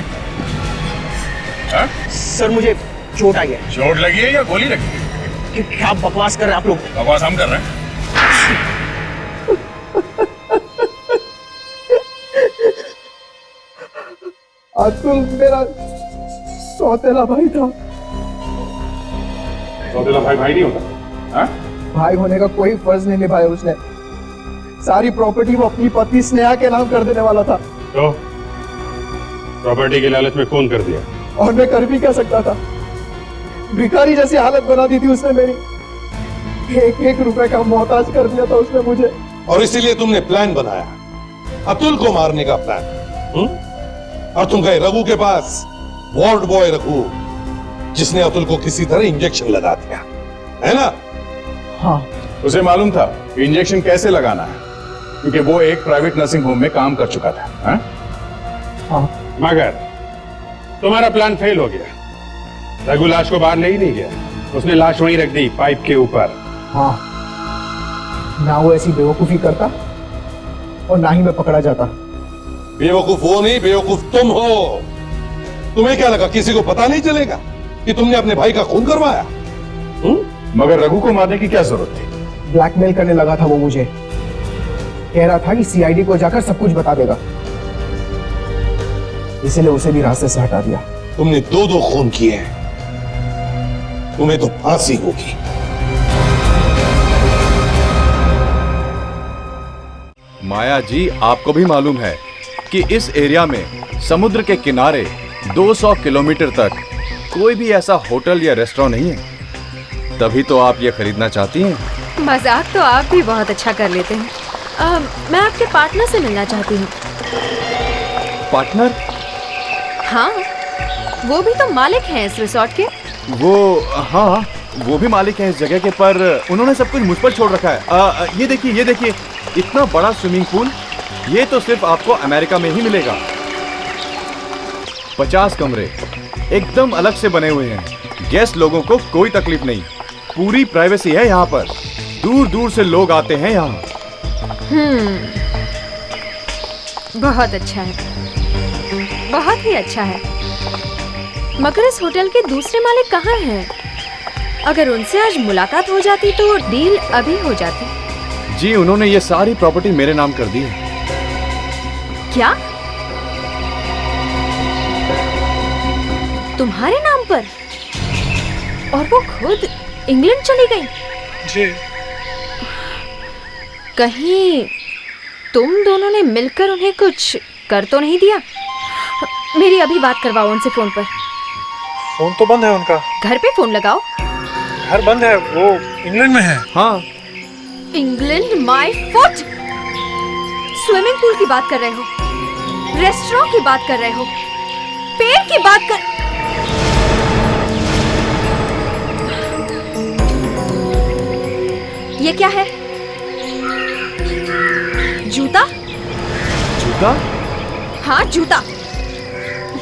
सर, मुझे चोट आ गया। चोट लगी है या गोली लगी है? क्या बकवास कर रहे हैं आप लोग? बकवास हम कर रहे हैं। अतुल मेरा सौतेला भाई था। सौतेला भाई नहीं होता। हाँ? भाई होने का कोई फर्ज नहीं निभाया उसने। सारी प्रॉपर्टी वो अपनी पत्नी स्नेहा के नाम कर देने वाला था। तो प्रॉपर्टी के लालच में खून कर दिया? और मैं कर भी क्या सकता था? भिखारी जैसी हालत बना दी थी उसने मेरी। एक एक रुपए का मोहताज कर दिया था उसने मुझे। और इसीलिए तुमने प्लान बनाया, अतुल को मारने का प्लान। और तुम गए रघु के पास, वार्ड बॉय रघु, जिसने अतुल को किसी तरह इंजेक्शन लगा दिया, है ना? हाँ। उसे मालूम था इंजेक्शन कैसे लगाना है, क्योंकि वो एक प्राइवेट नर्सिंग होम में काम कर चुका था। हाँ? मगर तुम्हारा प्लान फेल हो गया। रघु लाश को बाहर ले ही नहीं गया, उसने लाश वहीं रख दी पाइप के ऊपर। हाँ, ना वो ऐसी बेवकूफी करता और ना ही मैं पकड़ा जाता। बेवकूफ वो नहीं, बेवकूफ तुम हो। तुम्हें क्या लगा किसी को पता नहीं चलेगा कि तुमने अपने भाई का खून करवाया? मगर रघु को मारने की क्या जरूरत थी? ब्लैकमेल करने लगा था वो मुझे। कह रहा था कि सीआईडी को जाकर सब कुछ बता देगा, इसीलिए उसे भी रास्ते से हटा दिया। तुमने 2-2 खून किए हैं, तुम्हें तो फांसी होगी। माया जी, आपको भी मालूम है कि इस एरिया में समुद्र के किनारे 200 किलोमीटर तक कोई भी ऐसा होटल या रेस्टोरेंट नहीं है। तभी तो आप ये खरीदना चाहती हैं। मजाक तो आप भी बहुत अच्छा कर लेते हैं। मैं आपके पार्टनर से मिलना चाहती हूँ। पार्टनर? हाँ, वो भी तो मालिक हैं इस रिसोर्ट के। हाँ, वो भी मालिक हैं इस जगह के, पर उन्होंने सब कुछ मुझ पर छोड़ रखा है। ये देखिए, इतना बड़ा स्विमिंग पूल, ये तो सिर्फ आपको अमेरिका में ही मिलेगा। 50 कमरे एकदम अलग से बने हुए हैं, गेस्ट लोगों को कोई तकलीफ नहीं, पूरी प्राइवेसी है यहाँ पर। दूर दूर से लोग आते हैं यहाँ। बहुत अच्छा है, बहुत ही अच्छा है। मगर इस होटल के दूसरे मालिक कहाँ हैं? अगर उनसे आज मुलाकात हो जाती तो डील अभी हो जाती। जी, उन्होंने ये सारी प्रॉपर्टी मेरे नाम कर दी है। क्या? तुम्हारे नाम पर? और वो खुद इंग्लैंड चली गई? जी। कहीं तुम दोनों ने मिलकर उन्हें कुछ कर तो नहीं दिया? मेरी अभी बात करवाओ उनसे फोन पर। फोन तो बंद है उनका। घर पे फोन लगाओ। घर बंद है, वो इंग्लैंड में है। हाँ। England my foot. Swimming pool की बात कर रहे हो, रेस्टोरेंट की बात कर रहे हो, पेड़ की बात कर। ये क्या है? जूता? जूता? हाँ, जूता।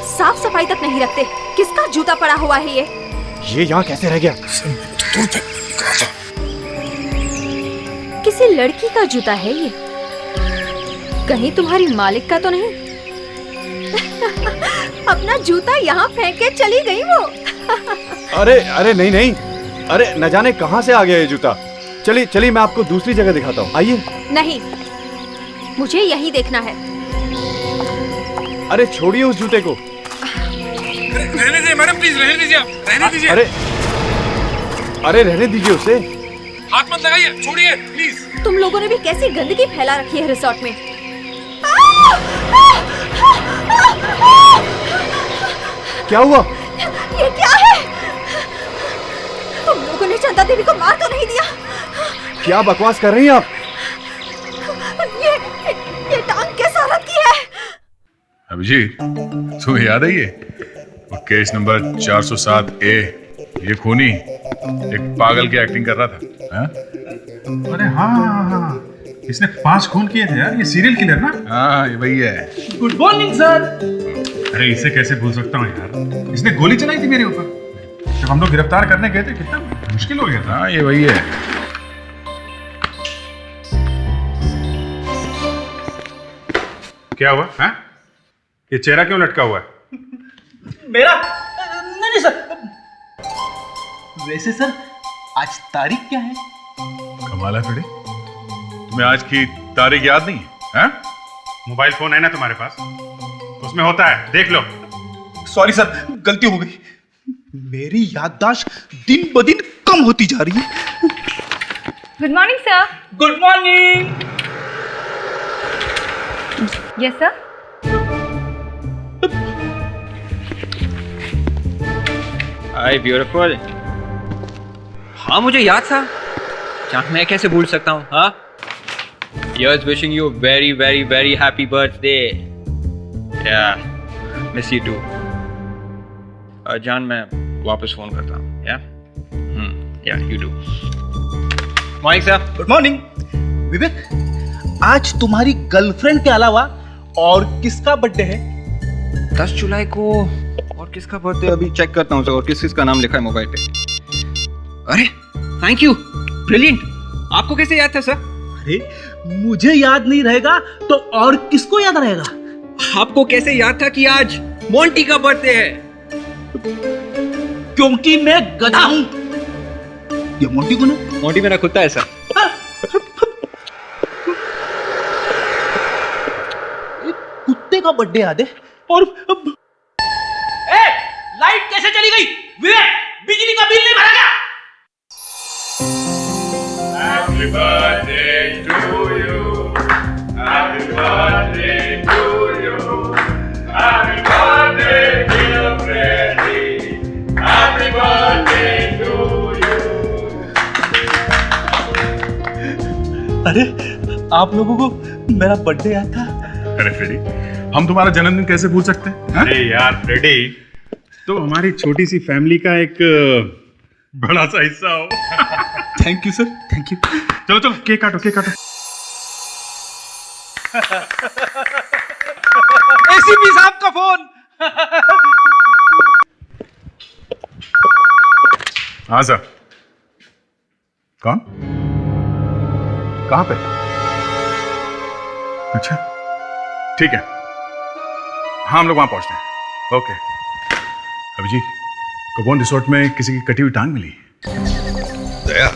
साफ सफाई तक नहीं रखते। किसका जूता पड़ा हुआ है ये? यहाँ कैसे रह गया? किसी लड़की का जूता है ये? कहीं तुम्हारी मालिक का तो नहीं? अपना जूता यहाँ फेंक के चली गई वो। अरे नहीं, अरे न जाने कहाँ से आ गया ये जूता। चलिए मैं आपको दूसरी जगह दिखाता हूँ, आइए। नहीं, मुझे यही देखना है। अरे छोड़िए उस जूते को। रहने दीजिए मैडम, प्लीज रहने दीजिए, आप रहने दीजिए। अरे रहने दीजिए उसे। हाथ मत लगाइए, छोड़िए प्लीज। तुम लोगों ने भी कैसी गंदगी फैला रखी है रिसोर्ट में। क्या हुआ? ये क्या है? तुम लोगों ने चंदा देवी को मार तो नहीं दिया? क्या बकवास कर रही हैं आप? ये टांग किस औरत की है? अभिजीत, तुम्हें याद है ये वो केस नंबर 407A? ये खूनी एक पागल की एक्टिंग कर रहा था। हा? अरे हाँ, इसने 5 खून किए थे यार, ये सीरियल किलर ना? हाँ, ये वही है। Good morning sir. अरे इसे कैसे भूल सकता हूँ यार, इसने गोली चलाई थी मेरे ऊपर जब हम लोग गिरफ्तार करने गए थे। कितना मुश्किल हो गया था। हाँ, ये वही है। क्या हुआ? हाँ, ये चेहरा क्यों लटका हुआ है? मेरा? नहीं सर। वैसे सर, आज तारीख क्या है? कमाल है फिर, तुम्हें आज की तारीख याद नहीं है? हाँ? मोबाइल फोन है ना तुम्हारे पास, उसमें होता है, देख लो। सॉरी सर, गलती हो गई। मेरी याददाश्त दिन ब दिन कम होती जा रही है। Good morning sir. Good morning. Yes sir. हाय ब्यूटीफुल, हाँ मुझे याद था, चाहे मैं कैसे भूल सकता हूँ। हाँ, Here's wishing you very very very happy birthday. Yeah, miss you too. जान मैं वापस फोन करता हूँ। Yeah, you do. Morning sir. Good morning Vivek, आज तुम्हारी गर्लफ्रेंड के अलावा और किसका बर्थडे है? 10 जुलाई को और किसका बर्थडे, अभी चेक करता हूँ सर, और किस का नाम लिखा है मोबाइल पे। अरे थैंक यू, ब्रिलियंट। आपको कैसे याद था सर? अरे मुझे याद नहीं रहेगा तो और किसको याद रहेगा? आपको कैसे याद था कि आज मोंटी का बर्थडे है? क्योंकि मैं गधा हूं। ये मोंटी कौन है? मोंटी मेरा कुत्ता है सर। कुत्ते का बर्थडे याद है और लाइट कैसे चली गई? विवेक, बिजली का बिल नहीं भरा क्या? Happy birthday to you. Happy birthday to you. Happy birthday dear Freddy. Happy birthday to you. अरे आप लोगों को मेरा बर्थडे याद था? अरे फ्रेडी, हम तुम्हारा जन्मदिन कैसे भूल सकते हैं? अरे यार फ्रेडी, तो हमारी छोटी सी फैमिली का एक बड़ा सा हिस्सा हो। Thank you sir, thank you. चलो चलो केक काटो, केक काटो। एसीपी साहब का फोन। हाँ सर। कौन? कहाँ पे? अच्छा ठीक है, हाँ हम लोग वहां पहुंचते हैं। ओके। अभिजीत, कबोन रिसोर्ट में किसी की कटी हुई टांग मिली? दया,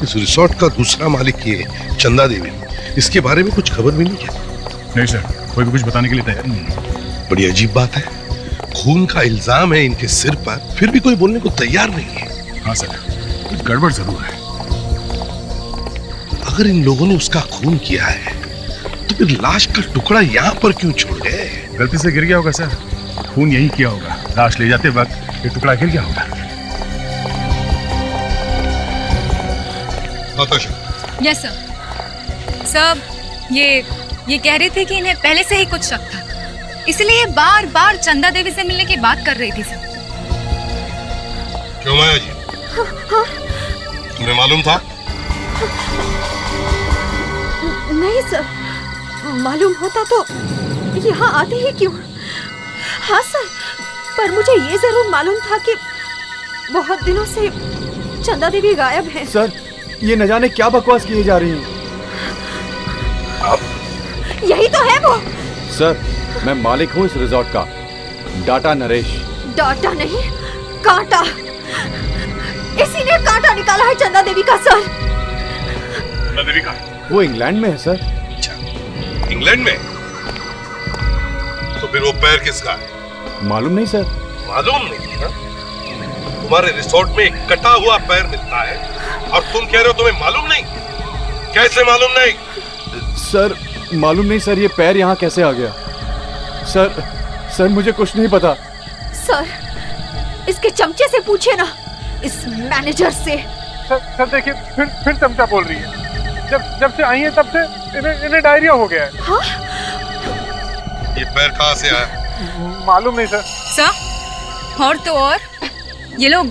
इस रिसोर्ट का दूसरा मालिक ये चंदा देवी, इसके बारे में कुछ खबर मिली क्या? नहीं सर, कोई भी कुछ बताने के लिए तैयार नहीं है। बड़ी अजीब बात है, खून का इल्जाम है इनके सिर पर, फिर भी कोई बोलने को तैयार नहीं है। हाँ सर, कुछ गड़बड़ जरूर है। अगर इन लोगों ने उसका खून किया है तो फिर लाश का टुकड़ा यहाँ पर क्यों छोड़ गए? गलती से गिर गया होगा सर, खून यही किया होगा। लाश ले जाते वक्त ये टुकड़ा गिर गया होगा। Yes sir. सर ये कह रहे थे कि इन्हें पहले से ही कुछ शक था, इसलिए बार बार चंदा देवी से मिलने की बात कर रही थी सर। क्यों माया जी, तुम्हें मालूम था? नहीं सर, मालूम होता तो यहाँ आते ही क्यों। हाँ सर, पर मुझे ये जरूर मालूम था कि बहुत दिनों से चंदा देवी गायब है। सर, ये न जाने क्या बकवास किए जा रही हैं। यही तो है वो। सर, मैं मालिक हूँ इस रिजॉर्ट का, डाटा नरेश। डाटा नहीं, कांटा। इसी ने कांटा निकाला है चंदा देवी का सर। चंदा देवी का? वो इंग्लैंड में है सर। अच्छा, इंग्लैंड में? तो फिर वो पैर किसका है? मालूम नहीं सर। मालूम नहीं है? तुम्हारे रिसोर्ट में एक कटा हुआ पैर मिलता है और तुम कह रहे हो तुम्हें मालूम नहीं? कैसे मालूम नहीं? सर मालूम नहीं सर, ये पैर यहाँ कैसे आ गया? सर मुझे कुछ नहीं पता। सर, इसके चमचे से पूछे ना, इस मैनेजर से। सर देखिए, फिर चमचा बोल रही है। जब से आई है तब से इन्हें डायरिया हो गया है। हाँ? ये पैर कहाँ से आया? मालूम नहीं सर। सर, और तो और ये लोग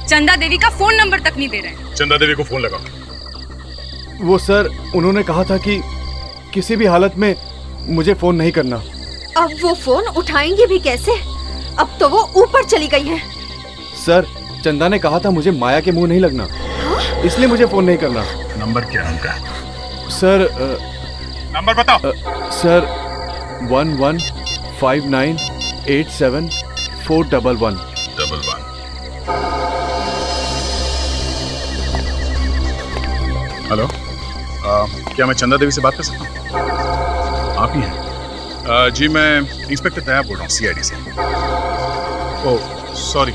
चंदा देवी का फोन नंबर तक नहीं दे रहे। चंदा देवी को फोन लगा। वो सर, उन्होंने कहा था कि किसी भी हालत में मुझे फोन नहीं करना। अब वो फोन उठाएंगे भी कैसे? अब तो वो ऊपर चली गई है। सर, चंदा ने कहा था मुझे माया के मुंह नहीं लगना। हाँ? इसलिए मुझे फोन नहीं करना। नंबर क्या है उनका? सर नंबर बताओ। सर 1159874111। हेलो, क्या मैं चंदा देवी से बात कर सकता हूँ? आप ही हैं? जी मैं इंस्पेक्टर तैयार बोल रहा हूँ, सीआईडी से। ओह सॉरी,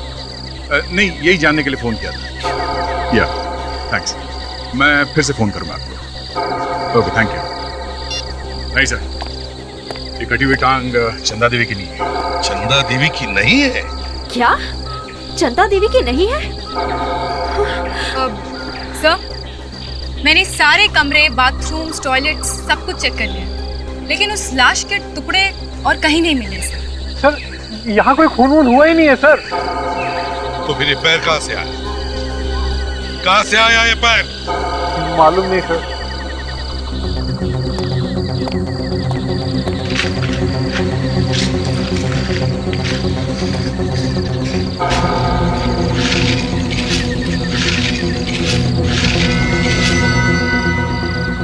नहीं यही जानने के लिए फ़ोन किया था। या थैंक्स, मैं फिर से फ़ोन करूँगा आपको। Okay thank you. नहीं सर, ये कटी हुई टांग चंदा देवी की नहीं है। चंदा देवी की नहीं है? क्या? चंदा देवी की नहीं है? सर, मैंने सारे कमरे, बाथरूम्स, टॉयलेट्स सब कुछ चेक कर लिया, लेकिन उस लाश के टुकड़े और कहीं नहीं मिले सर, यहाँ कोई खून वून हुआ ही नहीं है सर। तो फिर ये पैर कहाँ से आया? कहाँ से आया ये पैर? मालूम नहीं सर।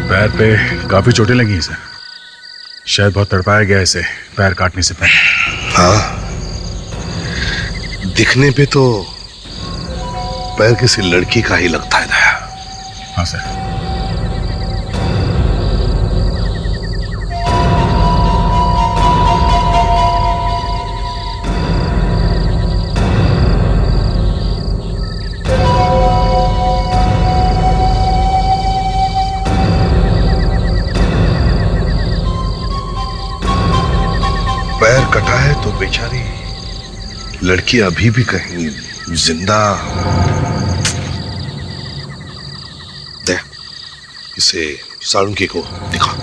पैर पे काफी चोटें लगी हैं सर। शायद बहुत तड़पाया गया इसे पैर काटने से पहले। हाँ, दिखने पे तो पैर किसी लड़की का ही लगता है दया। हाँ सर। पैर कटा है तो बेचारी लड़की अभी भी कहीं जिंदा। दे इसे साळुंखे को दिखा।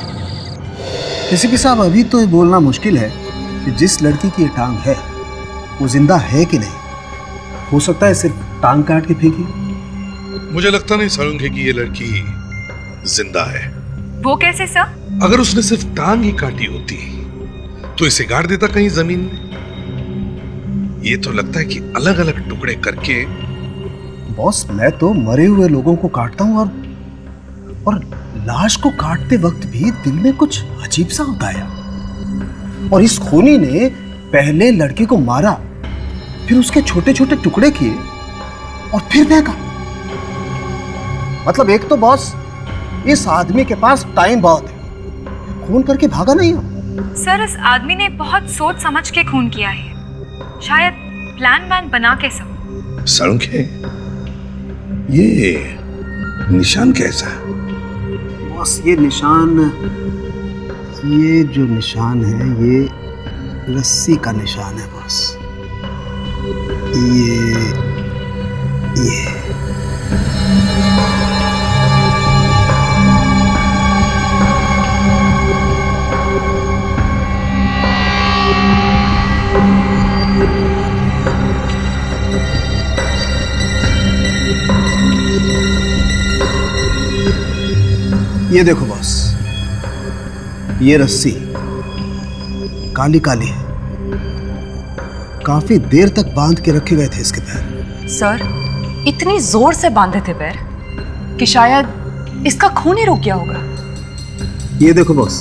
एसीपी साहब, अभी तो ये बोलना मुश्किल है कि जिस लड़की की ये टांग है वो जिंदा है कि नहीं। हो सकता है सिर्फ टांग काट के फेंकी। मुझे लगता नहीं साळुंखे की ये लड़की जिंदा है। वो कैसे सर? अगर उसने सिर्फ टांग ही काटी होती तो इसे गाड़ देता कहीं जमीन में। ये तो लगता है कि अलग अलग टुकड़े करके। बॉस, मैं तो मरे हुए लोगों को काटता हूं और लाश को काटते वक्त भी दिल में कुछ अजीब सा होता है। और इस खूनी ने पहले लड़की को मारा, फिर उसके छोटे छोटे टुकड़े किए और फिर फेंका। मतलब एक तो बॉस, इस आदमी के पास टाइम बहुत है, खून करके भागा नहीं हो। सर, इस आदमी ने बहुत सोच समझ के खून किया है, शायद प्लान वैन बना के सब। साळुंखे, ये निशान कैसा है? बॉस, ये जो निशान है ये रस्सी का निशान है बॉस। ये ये देखो बॉस, ये रस्सी काली काली है। काफी देर तक बांध के रखे गए थे इसके पैर। सर, इतनी जोर से बांधे थे पैर कि शायद इसका खून ही रुक गया होगा। ये देखो बॉस,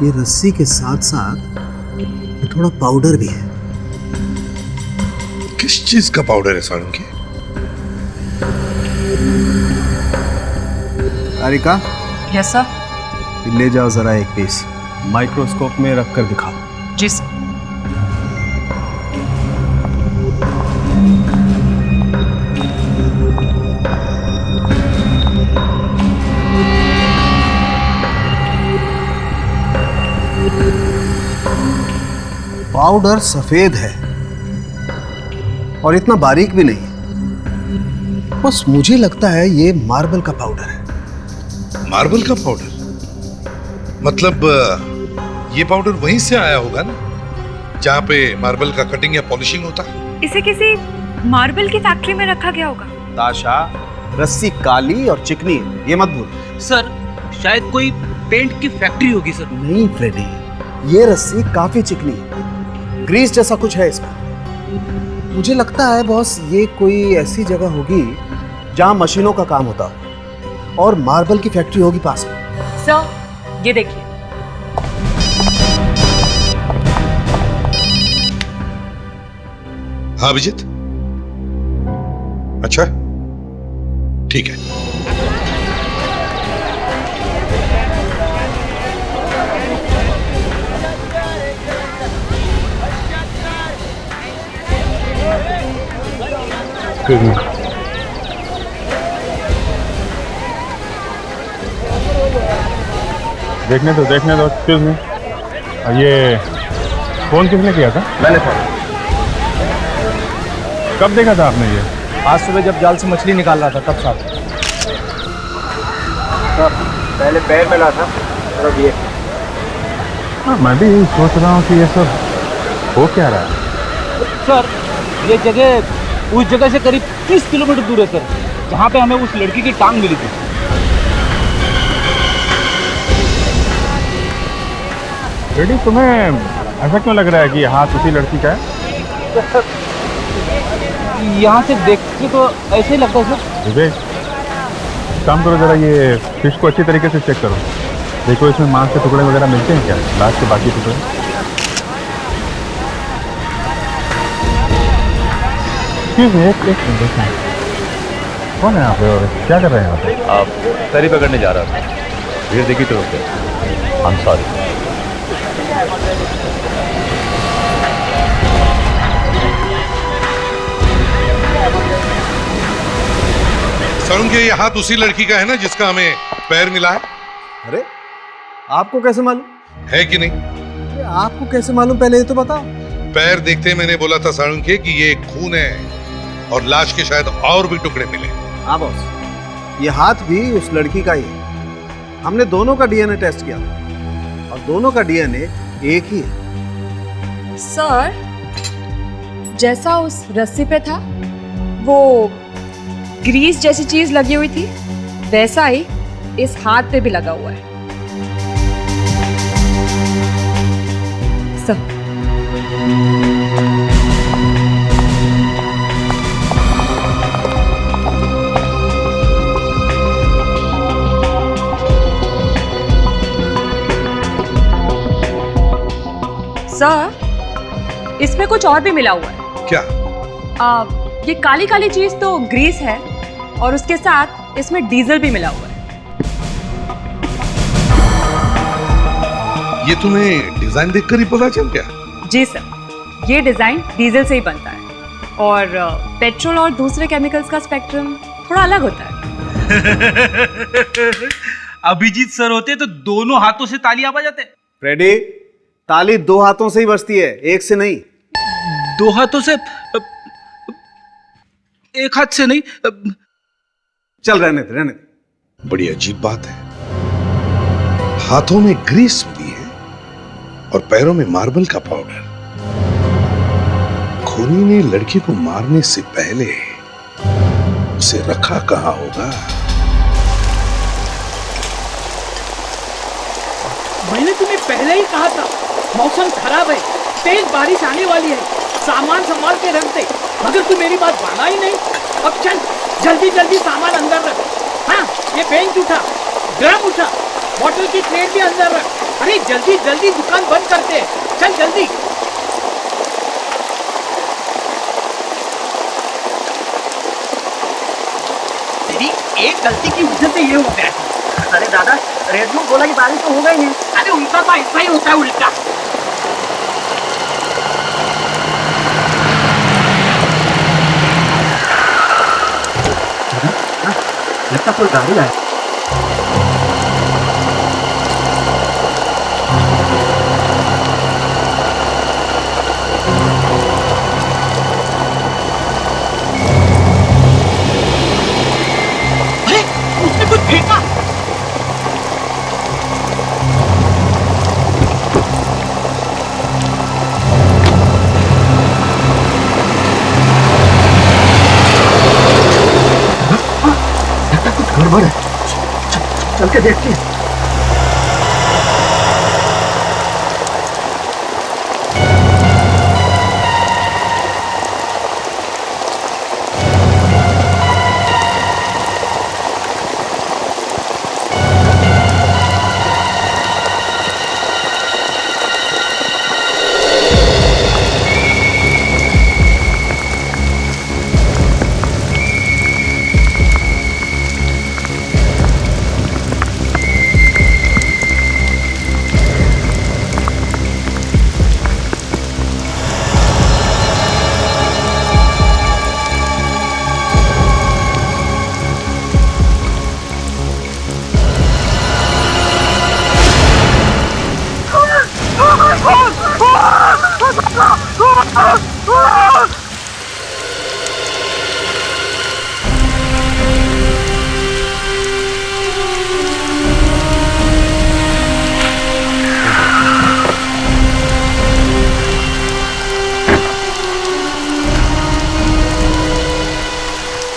ये रस्सी के साथ साथ ये थोड़ा पाउडर भी है। किस चीज का पाउडर है साळुंखे? तारिका, यस सर। ले जाओ जरा एक पीस, माइक्रोस्कोप में रख कर दिखाओ। जी सर। पाउडर सफेद है और इतना बारीक भी नहीं। बस मुझे लगता है ये मार्बल का पाउडर है। मार्बल का पाउडर? मतलब ये पाउडर वहीं से आया होगा ना, जहाँ पे मार्बल का कटिंग या पॉलिशिंग होता है। इसे किसी मार्बल की फैक्ट्री में रखा गया होगा। ताशा, रस्सी काली और चिकनी है, ये मत भूल। सर, शायद कोई पेंट की फैक्ट्री होगी सर। नहीं फ्रेडी, ये रस्सी काफी चिकनी है, ग्रीस जैसा कुछ है इसमें। मुझे लगता है बॉस, ये कोई ऐसी जगह होगी जहाँ मशीनों का काम होता हो और मार्बल की फैक्ट्री होगी पास में। सर, ये देखिए। हाँ अभिजीत, अच्छा ठीक है। देखने दो, एक्सक्यूज मी। ये फोन किसने किया था? मैंने फोन। कब देखा था आपने ये? आज सुबह जब जाल से मछली निकाल रहा था तब साहब। पहले पैर मिला था और अब ये। मैं भी सोच रहा हूँ कि ये सब हो क्या रहा है। सर ये जगह उस जगह से करीब 30 किलोमीटर दूर है सर, जहाँ पे हमें उस लड़की की टांग मिली थी। रेडी, तुम्हें ऐसा क्यों लग रहा है कि ये हाथ उसी लड़की का है? यहाँ से देख के तो ऐसे ही लगता है सर। विवेक, काम करो जरा, ये फिश को अच्छी तरीके से चेक करो, देखो इसमें मांस के टुकड़े वगैरह मिलते हैं क्या, लाश के बाकी टुकड़े। एक मिनट देखना, कौन है यहाँ पे और क्या कर रहे हैं यहाँ पे? आप तरी पकड़ने जा रहा था, भीड़ देखी तो आई एम सॉरी। सारुण के ये हाथ उसी लड़की का है ना जिसका हमें पैर मिला है? अरे आपको कैसे मालूम? है कि नहीं? अरे आपको कैसे मालूम, पहले ये तो बताओ। पैर देखते मैंने बोला था सारुण के कि ये खून है और लाश के शायद और भी टुकड़े मिले। हाँ बॉस, ये हाथ भी उस लड़की का ही है। हमने दोनों का डीएनए टेस्ट किया और दोनों का डीएनए एक ही है। सर, जैसा उस रस्सी पे था वो ग्रीस जैसी चीज लगी हुई थी, वैसा ही इस हाथ पे भी लगा हुआ है। सर सर, इसमें कुछ और भी मिला हुआ है। क्या? ये काली काली चीज तो ग्रीस है और उसके साथ इसमें डीजल भी मिला हुआ है। ये तुम्हें डिजाइन देखकर ही पता चल गया? जी सर, ये डिजाइन डीजल से ही बनता है और पेट्रोल और दूसरे केमिकल्स का स्पेक्ट्रम थोड़ा अलग होता है। अभिजीत सर होते तो दोनों हाथों से तालियां बजा जाते। फ्रेडी, ताली दो हाथों से ही बजती है, एक से नहीं। दो हाथों से? एक हाथ से नहीं। चल रहने दे, रहने दे। बड़ी अजीब बात है, हाथों में ग्रीस मिली है और पैरों में मार्बल का पाउडर। खूनी ने लड़की को मारने से पहले उसे रखा कहां होगा? मैंने तुम्हें पहले ही कहा था, मौसम खराब है, तेज बारिश आने वाली है, सामान संभाल के रख दे, मगर तू मेरी बात माना ही नहीं। अब चल जल्दी जल्दी सामान अंदर रख। हाँ, ये बेंच उठा, ड्रम उठा, बॉटल की ट्रे भी अंदर रख। अरे जल्दी जल्दी दुकान बंद करते हैं, चल जल्दी। तेरी एक गलती की वजह से ये हो गया। अरे दादा, रेडियो बोला कि बारिश तो हो गई है। अरे उल्टा तो ऐसा ही होता है, उल्टा। लगता कोई गाड़ी आए। अरे उसने कुछ फेंका। गड़बड़ है, चल के देखते हैं।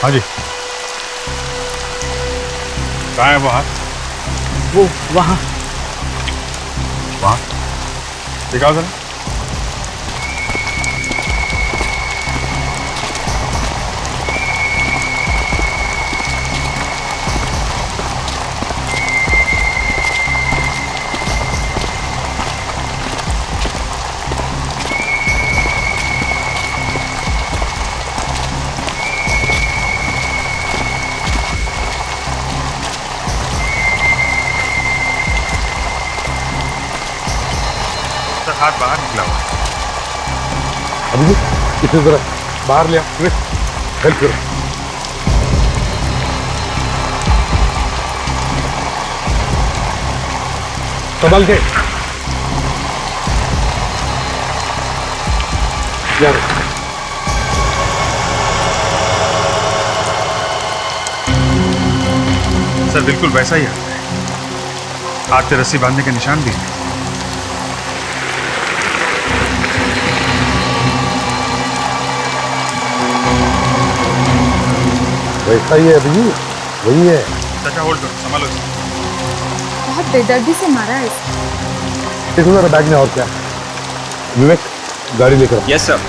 हाँ जी। कहाँ है वो हाथ? वो वहाँ। वहाँ दिखाओ जरा। हाथ बाहर निकला हुआ। अभी इसे जरा बाहर ले हेल्प करो। संभाल के यार। सर बिल्कुल वैसा ही है। हाथ पे रस्सी बांधने के निशान भी हैं। वैसा ही है अभी, वही है। चाचा होल्ड करो, संभालो इसे। बहुत बेदर्दी से मारा है इसे। देखो जरा बैग में और क्या। विवेक गाड़ी लेकर। Yes sir.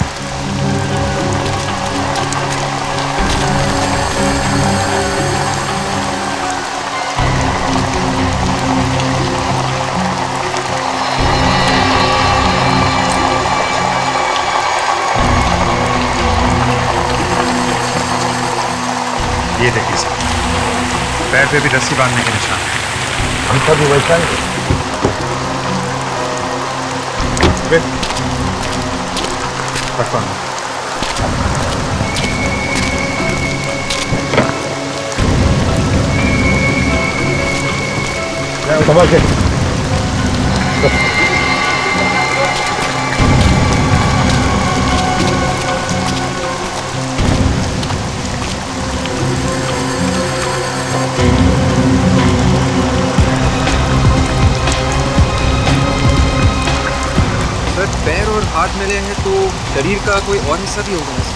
ये देखिए सर, पैर पे भी रस्सी बांधने के निशान है। हमका भी वैसा है। संभाल के। पैर और हाथ मिले हैं तो शरीर का कोई और हिस्सा भी होगा ना सर?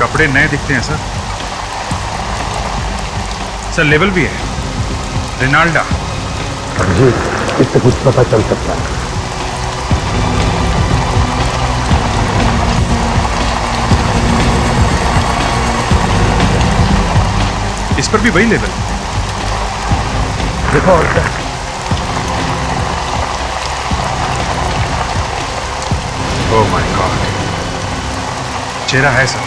कपड़े नए दिखते हैं सर। सर लेवल भी है, रिनाल्डा। जी इससे कुछ पता चल सकता है। इस पर भी वही लेवल। देखो और क्या। ओह माय गॉड, चेहरा है सर।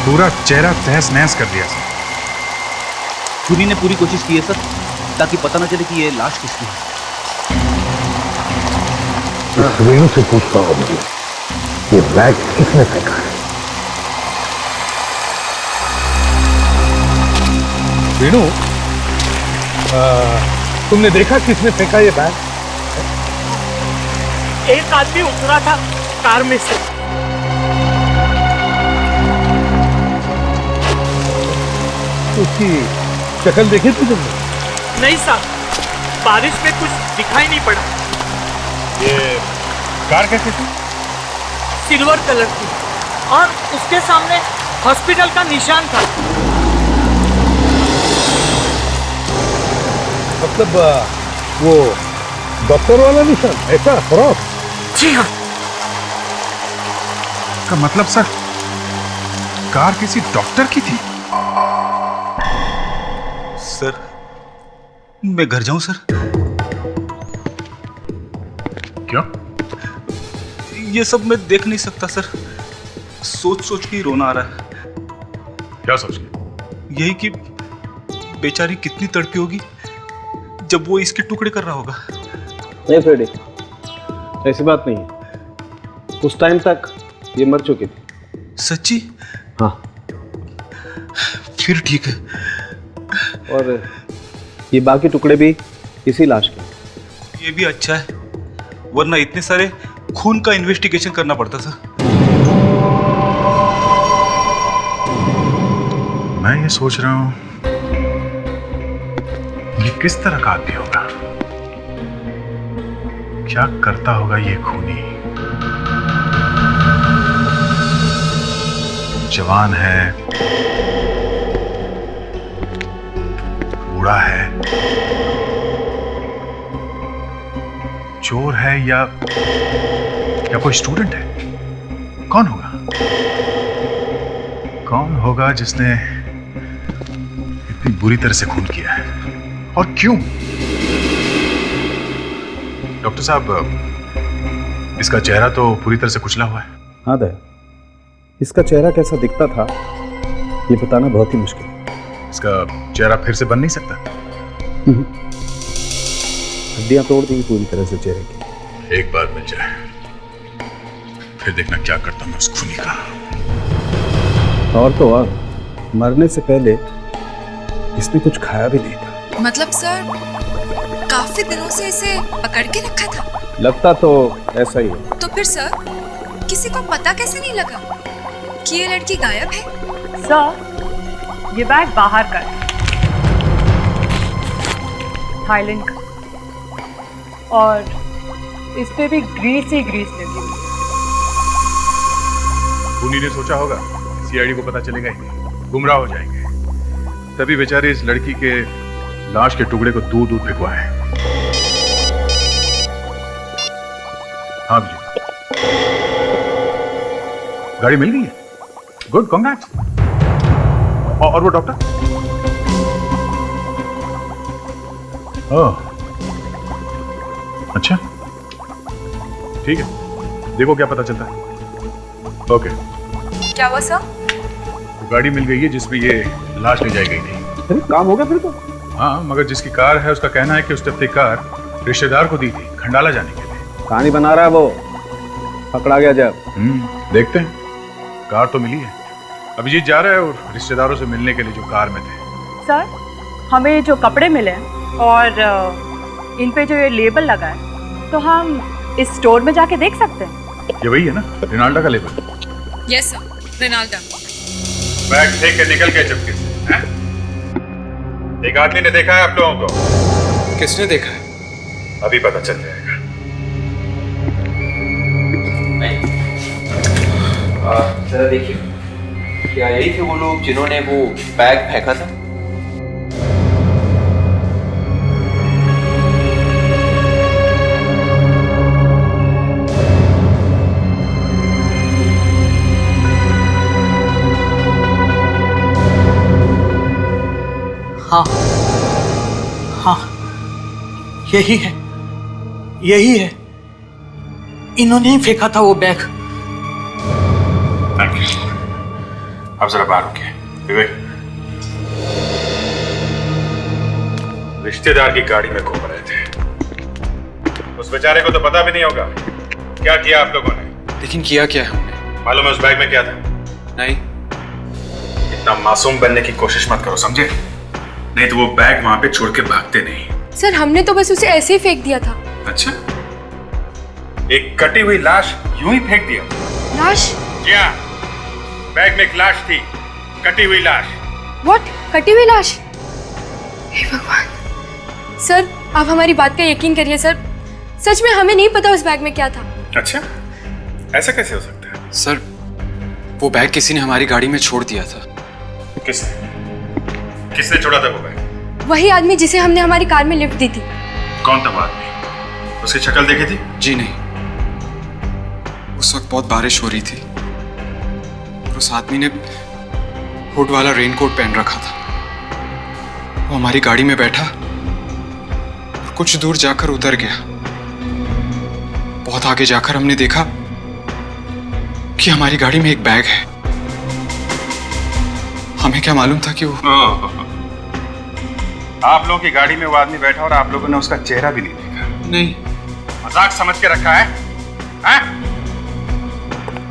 पूरा चेहरा तहस नहस कर दिया सर। खूनी ने पूरी कोशिश की है सर, ताकि पता न चले कि ये लाश किसकी है। इस रेणु से पूछता हूं मुझे, ये बैग किसने फेंका है? रेणु, तुमने देखा किसने फेंका ये बैग? एक आदमी उतरा था कार में से। उसकी शक्ल देखी थी तुमने? नहीं साहब, बारिश में कुछ दिखाई नहीं पड़ा। ये कार कैसी थी? सिल्वर कलर की, और उसके सामने हॉस्पिटल का निशान था। मतलब वो डॉक्टर वाला निशान, ऐसा क्रॉस? जी हाँ। का मतलब सर, कार किसी डॉक्टर की थी? सर मैं घर जाऊं सर? क्यों? ये सब मैं देख नहीं सकता सर। सोच सोच के ही रोना आ रहा है। क्या सोच के? यही कि बेचारी कितनी तड़पी होगी जब वो इसके टुकड़े कर रहा होगा। नहीं फ्रेडी, ऐसी बात नहीं है। उस टाइम तक ये मर चुकी थी। सच्ची? हाँ। फिर ठीक है। और ये बाकी टुकड़े भी इसी लाश के। ये भी अच्छा है, वरना इतने सारे खून का इन्वेस्टिगेशन करना पड़ता था। मैं ये सोच रहा हूं, ये किस तरह का आदमी होगा? क्या करता होगा ये खूनी? जवान है, बूढ़ा है, चोर है या कोई स्टूडेंट है? कौन होगा? कौन होगा जिसने इतनी बुरी तरह से खून किया है और क्यों? डॉक्टर साहब, इसका चेहरा तो पूरी तरह से कुचला हुआ है। हाँ दया, इसका चेहरा कैसा दिखता था ये बताना बहुत ही मुश्किल है। इसका चेहरा फिर से बन नहीं सकता। हड्डियां तोड़ दी पूरी तरह से चेहरे की। एक बार मिल जाए फिर देखना क्या करता मैं उस खूनी का। और तो और मरने से पहले इसने कुछ खाया भी नहीं था। मतलब सर काफी दिनों से इसे पकड़ के रखा था? लगता तो ऐसा ही है। तो फिर सर किसी को पता कैसे नहीं लगा कि ये लड़की गायब है? सर ये बैग बाहर का है, थाईलैंड का, और इस पे भी ग्रीस ही ग्रीस लगी हुई। खूनी ने सोचा होगा सीआईडी को पता चलेगा ही नहीं, गुमराह हो जाएंगे, तभी बेचारे इस लड़की के लाश के टुकड़े को दूर दूर फेंकवाए। हाँ जी, गाड़ी मिल गई है। Good, congrats. और वो डॉक्टर? ओह, अच्छा, ठीक है, देखो क्या पता चलता है। ओके। क्या हुआ सर? गाड़ी मिल गई है जिसमें ये लाश ले जाई गई थी। अरे काम हो गया फिर तो। हाँ, मगर जिसकी कार है उसका कहना है कि उसने अपनी कार रिश्तेदार को दी थी खंडाला जाने के लिए। कहानी बना रहा है वो, पकड़ा गया जब। देखते हैं। कार तो मिली है, अभिजीत जा रहा है और रिश्तेदारों से मिलने के लिए जो कार में थे। सर हमें जो कपड़े मिले हैं और इन पे जो ये लेबल लगा है, तो हम इस स्टोर में जाके देख सकते हैं? ये वही है ना, रिनाल्डा का label? Yes sir, Rinalda. Bag फेंक के निकल गए चुपके से, हैं? एक आदमी ने देखा है आप लोगों को? किसने देखा है? अभी पता चल जाएगा। जरा देखिए, क्या यही थे वो लोग जिन्होंने वो बैग फेंका था? हाँ हाँ, यही है, यही है, इन्होंने ही फेंका था वो बैग। Thank you. अब जरा बाहर रुकिए। विवेक, रिश्तेदार की गाड़ी में घूम रहे थे, उस बेचारे को तो पता भी नहीं होगा क्या किया आप लोगों ने। लेकिन किया क्या है हमने? मालूम है उस बैग में क्या था? नहीं। इतना मासूम बनने की कोशिश मत करो, समझे? नहीं तो वो बैग वहां पे छोड़ के भागते नहीं। सर हमने तो बस उसे ऐसे ही फेंक दिया था। अच्छा, एक कटी हुई लाश यूं ही फेंक दिया? लाश? जी हाँ, बैग में एक लाश थी, कटी हुई लाश। व्हाट? कटी हुई लाश? हे भगवान। सर आप हमारी बात का यकीन करिए सर, सच में हमें नहीं पता उस बैग में क्या था। अच्छा, ऐसा कैसे हो सकता है? सर वो बैग किसी ने हमारी गाड़ी में छोड़ दिया था। किसने छोड़ा था वो बैग? वही आदमी जिसे हमने हमारी कार में लिफ्ट दी थी। कौन था वो आदमी? उसकी शक्ल देखी थी? जी नहीं, उस वक्त बहुत बारिश हो रही थी और उस आदमी ने हुड वाला रेनकोट पहन रखा था। वो हमारी गाड़ी में बैठा और कुछ दूर जाकर उतर गया। बहुत आगे जाकर हमने देखा कि हमारी गाड़ी में एक बैग है। हमें क्या मालूम था कि वो आप लोगों की गाड़ी में वो आदमी बैठा और आप लोगों ने उसका चेहरा भी नहीं देखा? नहीं। मजाक समझ के रखा है? हैं?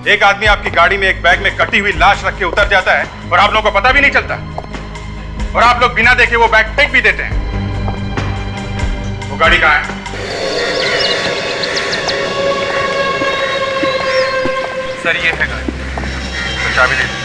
एक आदमी आपकी गाड़ी में एक बैग में कटी हुई लाश रख के उतर जाता है और आप लोगों को पता भी नहीं चलता, और आप लोग बिना देखे वो बैग फेंक भी देते हैं। वो गाड़ी कहाँ है? सर ये है गाड़ी। तो चाबी दे दो।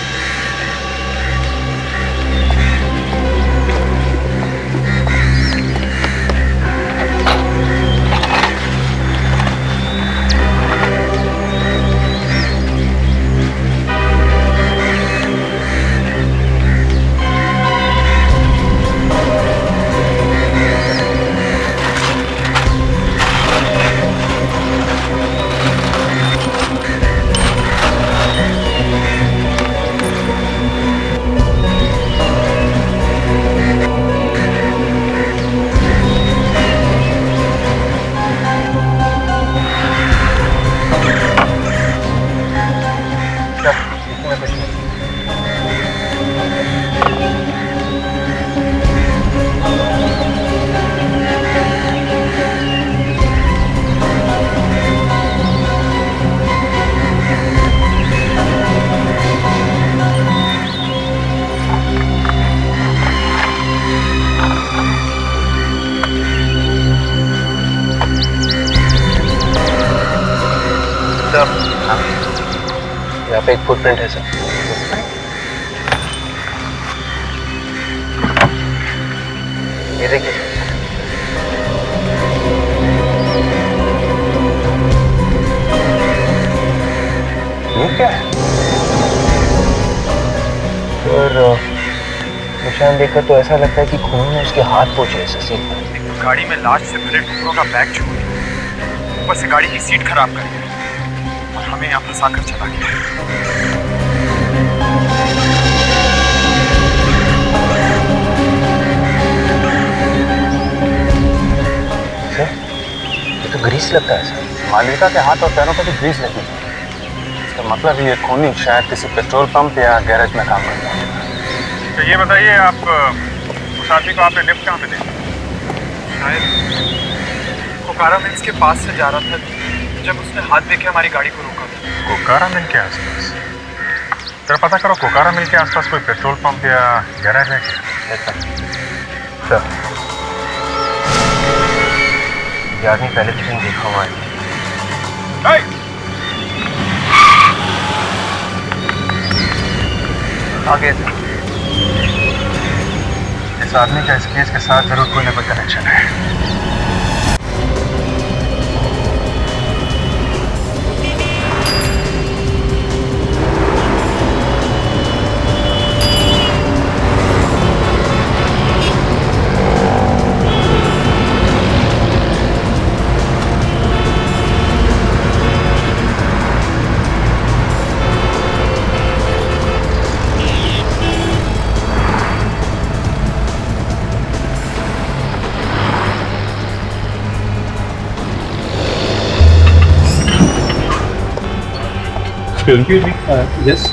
पे एक फुटप्रिंट है सर। ये देखिए सर। ये क्या है? और निशान देखकर तो ऐसा लगता है कि खून में उसके हाथ पोंछे हैं सर। गाड़ी में लाश से भरे टुकड़ों का बैग छू दिया, ऊपर से गाड़ी की सीट खराब कर दी और हमें यहाँ फंसा कर चला गया। सर, ये तो ग्रीस लगता है सर। मालविका के हाथ और पैरों पर भी ग्रीस लगी है। इसका मतलब ये खूनी शायद किसी पेट्रोल पंप या गैरेज में काम करता है। तो ये बताइए, आप उस आदमी को आपने लिफ्ट कहाँ पे देखा? शायद कोकारा मिल्स के पास से जा रहा था जब उसने हाथ देके हमारी गाड़ी को रोका था। कोकारा मिल के आसपास? जरा पता करो कोकारा मिल के आसपास कोई पेट्रोल पंप या गैरेज है क्या? सर, ये आदमी पहले भी कहीं देखा हुआ है। आगे इस आदमी का इस केस के साथ जरूर कोई ना कोई कनेक्शन है। यस,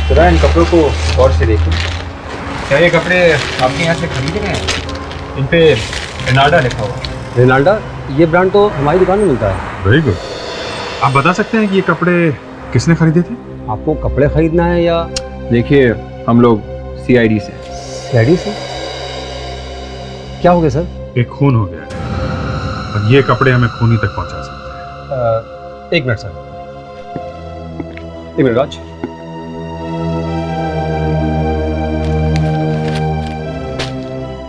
जरा इन कपड़ों को गौर से देखिए। क्या ये कपड़े आपके यहाँ से खरीदे गए हैं? इन पे रेनाल्डा लिखा हुआ है। रेनाल्डा? ये ब्रांड तो हमारी दुकान में मिलता है। Very good. आप बता सकते हैं कि ये कपड़े किसने खरीदे थे? आपको कपड़े खरीदना है या? देखिए, हम लोग CID से। CID से? क्या हो गया सर? एक खून हो गया है और ये कपड़े हमें खूनी तक पहुंचा सकते हैं। एक मिनट सर, एक मिनट राज।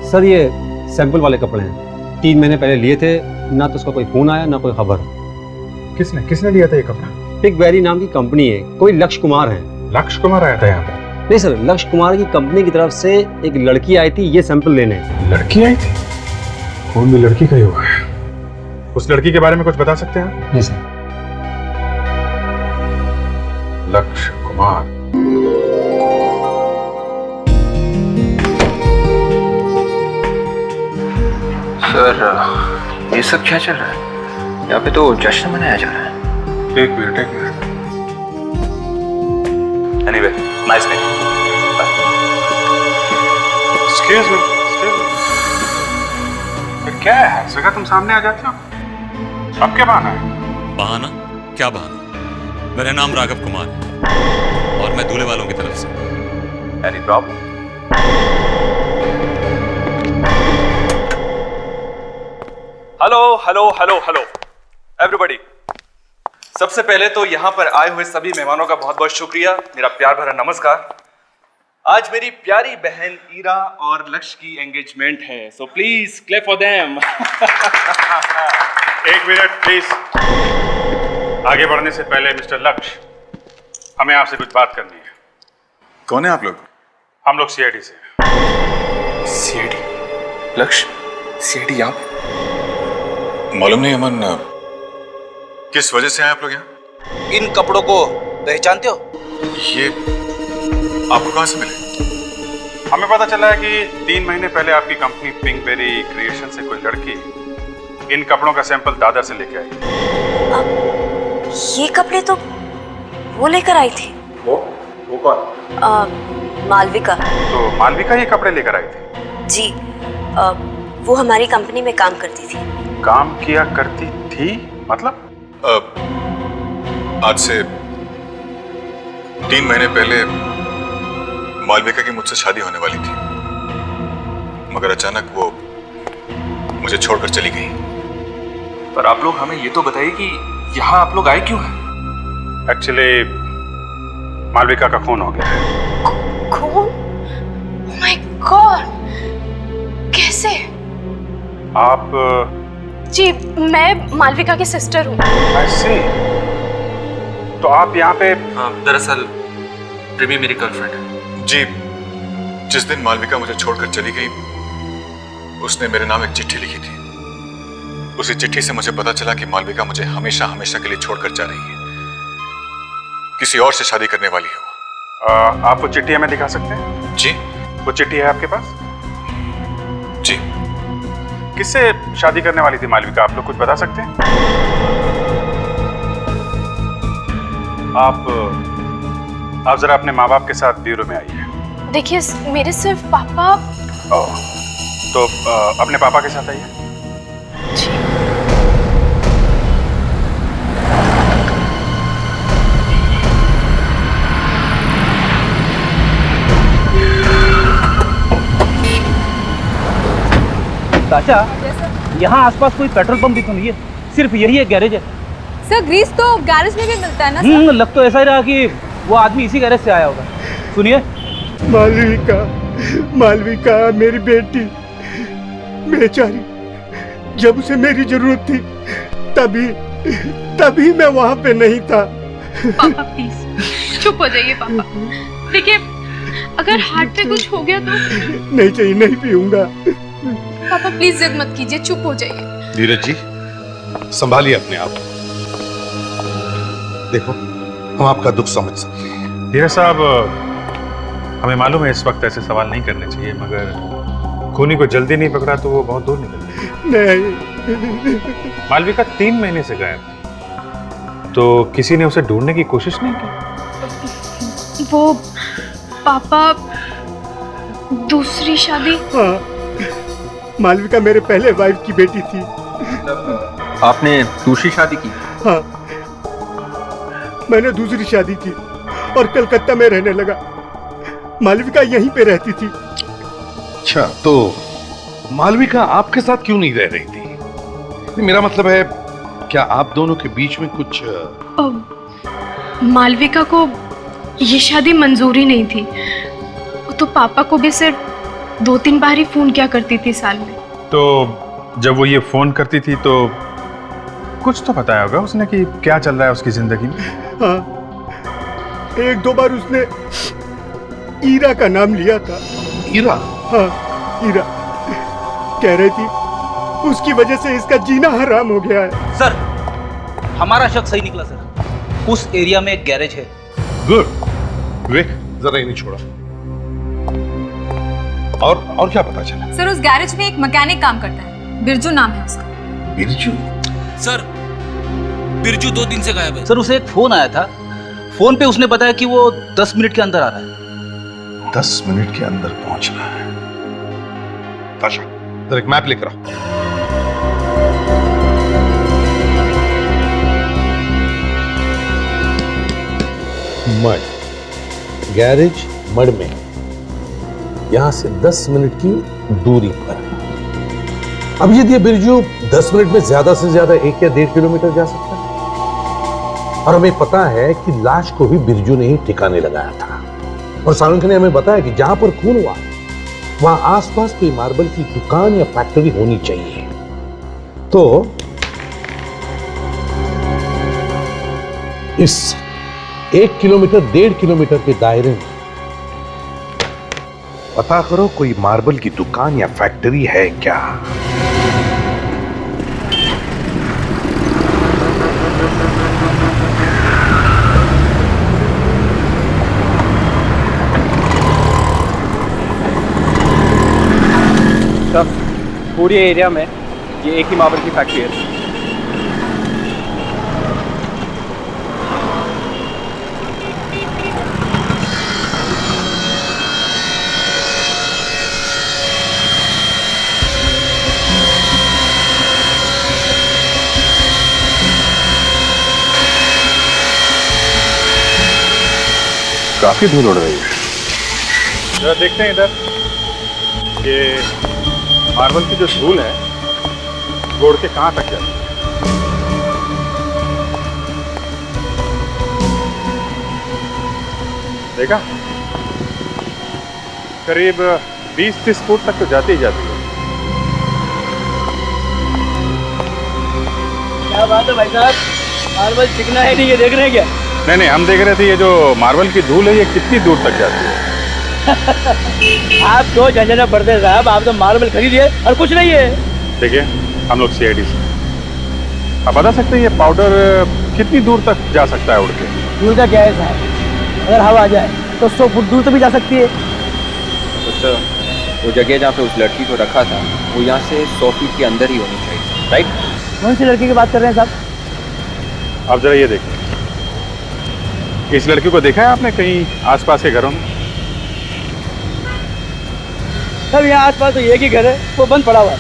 सर, ये सैंपल वाले कपड़े हैं। 3 महीने पहले लिए थे, ना तो उसका कोई फोन आया ना कोई खबर। किसने लिया था ये कपड़ा? पिक वेरी नाम की कंपनी है, कोई लक्ष्य कुमार है। लक्ष्य कुमार आया था यहाँ पे? नहीं सर, लक्ष्य कुमार की कंपनी की तरफ से एक लड़की आई थी ये सैंपल लेने। लड़की आई थी? खून भी लड़की का ही हुआ है। उस लड़की के बारे में कुछ बता सकते हैं आप? नहीं सर। लक्ष्य कुमार। सर, ये सब क्या चल रहा है? यहाँ पे तो जश्न मनाया जा रहा है। एक minute. Anyway, nice meeting. Excuse me. क्या है हर जगह तुम सामने आ जाते हो? अब क्या बहाना है? बहाना? क्या बहाना? मेरा नाम राघव कुमार है और मैं दूल्हे वालों की तरफ से। Any problem? Hello everybody. सबसे पहले तो यहाँ पर आए हुए सभी मेहमानों का बहुत बहुत शुक्रिया, मेरा प्यार भरा नमस्कार। आज मेरी प्यारी बहन ईरा और लक्ष्य की एंगेजमेंट है, so please clap for them. एक मिनट प्लीज। आगे बढ़ने से पहले मिस्टर लक्ष्य, हमें आपसे कुछ बात करनी है। कौन है आप लोग? हम लोग CID से। CID? लक्ष्य, CID आप? मालूम नहीं अमन, किस वजह से आए आप लोग यहाँ? इन कपड़ों को पहचानते हो? ये आपको कहाँ से मिले? हमें पता चला है कि 3 महीने पहले आपकी कंपनी पिंकबेरी क्रिएशन से कोई लड़की इन कपड़ों का सैंपल दादर से लेके आई। ये कपड़े तो वो लेकर आई थी। वो कौन? मालविका। तो मालविका ये कपड़े लेकर आई थी? जी, वो हमारी कंपनी में काम करती थी। काम किया करती थी मतलब? आज से 3 महीने पहले मालविका की मुझसे शादी होने वाली थी, मगर अचानक वो मुझे छोड़कर चली गई। पर आप लोग हमें ये तो बताइए कि यहाँ आप लोग आए क्यों हैं? एक्चुअली मालविका का खून हो गया है। खून? Oh my God! कैसे? आप जी, मैं मालविका की सिस्टर हूँ। I see. तो आप यहाँ पे? दरअसल रिमी मेरी गर्लफ्रेंड है। जी, जिस दिन मालविका मुझे छोड़कर चली गई, उसने मेरे नाम एक चिट्ठी लिखी थी। उसी चिट्ठी से मुझे पता चला कि मालविका मुझे हमेशा हमेशा के लिए छोड़कर जा रही है। किसी और से शादी करने वाली है वो। आप वो चिट्ठी हमें दिखा सकते हैं? जी। वो चिट्ठी है आपके पास? जी। किससे शादी करने वाली थी मालविका, आप लोग कुछ बता सकते हैं? आप जरा अपने माँ बाप के साथ ब्यूरो में आइए। देखिए, मेरे सिर्फ पापा। तो अपने पापा के साथ आइए। चाचा, यहाँ आसपास कोई पेट्रोल पंप भी तो नहीं है, सिर्फ यही एक गैरेज है। सर, ग्रीस तो गैरेज में भी मिलता है ना सर? लग तो ऐसा ही रहा कि वो आदमी इसी गैरेज से आया होगा। सुनिए। मालविका मेरी बेटी बेचारी, जब उसे मेरी जरूरत थी तभी मैं वहां पे नहीं था। पापा प्लीज चुप हो जाइए पापा। देखिए, अगर हार्ट पे कुछ हो गया तो? नहीं चाहिए, नहीं पीऊंगा। पापा प्लीज जिद मत कीजिए, चुप हो जाइए। धीरज जी, संभालिए अपने आप। देखो, हम आपका दुख समझ सकते हैं। धीरज साहब, हमें मालूम है इस वक्त ऐसे सवाल नहीं करने चाहिए, मगर खूनी को जल्दी नहीं पकड़ा तो वो बहुत दूर निकल गया। नहीं। मालविका 3 महीने से गायब थी, तो किसी ने उसे ढूंढने की कोशिश नहीं की? वो पापा दूसरी शादी? हाँ, मालविका मेरे पहले वाइफ की बेटी थी। आपने दूसरी शादी की? हाँ, मैंने दूसरी शादी की और कलकत्ता में रहने लगा। मालविका यहीं पे रहती थी। अच्छा, तो मालविका आपके साथ क्यों नहीं रह रही थी? मेरा मतलब है, क्या आप दोनों के बीच में कुछ? मालविका को ये शादी मंजूरी नहीं थी। वो तो पापा को भी सिर्फ 2-3 बार ही फोन किया करती थी साल में। तो जब वो ये फोन करती थी तो कुछ तो बताया होगा उसने कि क्या चल रहा है उसकी जिंदगी में? हाँ, 1-2 बार उसने ईरा का नाम लिया था। ईरा? हाँ, ईरा। कह रही थी उसकी वजह से इसका जीना हराम हो गया है। सर, हमारा शक सही निकला सर। उस एरिया में एक गैरेज है। गुड। विवेक, जरा इन्हें छोड़ा। और क्या पता चला? सर, उस गैरेज में एक मैकेनिक काम करता है, बिरजू नाम है उसका। बिरजू? सर, बिरजू 2 दिन से गायब है। सर, उसे एक फोन आया था। फोन पे उसने बताया कि वो 10 मिनट के अंदर आ रहा है। 10 मिनट के अंदर पहुंच रहा है। ताशा, जरा एक मैप लेकर आओ। मड, गैरेज मड में, यहां से 10 मिनट की दूरी पर। अब यदि बिरजू 10 मिनट में ज्यादा से ज्यादा 1 या 1.5 किलोमीटर जा सकता है, और हमें पता है कि लाश को भी बिरजू ने ही ठिकाने लगाया था, और सालुंखे ने हमें बताया कि जहां पर खून हुआ वहां आसपास कोई मार्बल की दुकान या फैक्ट्री होनी चाहिए। तो इस 1 किलोमीटर 1.5 किलोमीटर के दायरे में पता करो कोई मार्बल की दुकान या फैक्ट्री है क्या। पूरे एरिया में ये एक ही मार्बल की फैक्ट्री है। काफी धूल उड़ रही है। जरा देखते हैं इधर, ये मार्बल की जो धूल है वो उड़ के कहां तक जाती है। देखा, करीब 20-30 फुट तक तो जाती ही जाती है। क्या बात है भाई साहब, मार्बल चिकना है नहीं, ये देख रहे हैं क्या? नहीं नहीं, हम देख रहे थे ये जो मार्बल की धूल है ये कितनी दूर तक जाती है। आप तो झंझना पड़ते साहब, आप तो मार्बल खरीदिए और कुछ नहीं है। देखिए, हम लोग CID से आप बता सकते हैं ये पाउडर कितनी दूर तक जा सकता है उड़ के? दूर का क्या है साहब, अगर हवा आ जाए तो 100 फुट दूर तक भी जा सकती है। तो वो जगह जहाँ पे उस लड़की को रखा था वो यहाँ से 100 फीट के अंदर ही होनी चाहिए, राइट? कौन सी लड़की की बात कर रहे हैं साहब? आप जरा ये देखिए, इस लड़की को देखा है आपने कहीं आसपास के घरों में? सर यहाँ आसपास तो एक ही घर है, वो बंद पड़ा हुआ है।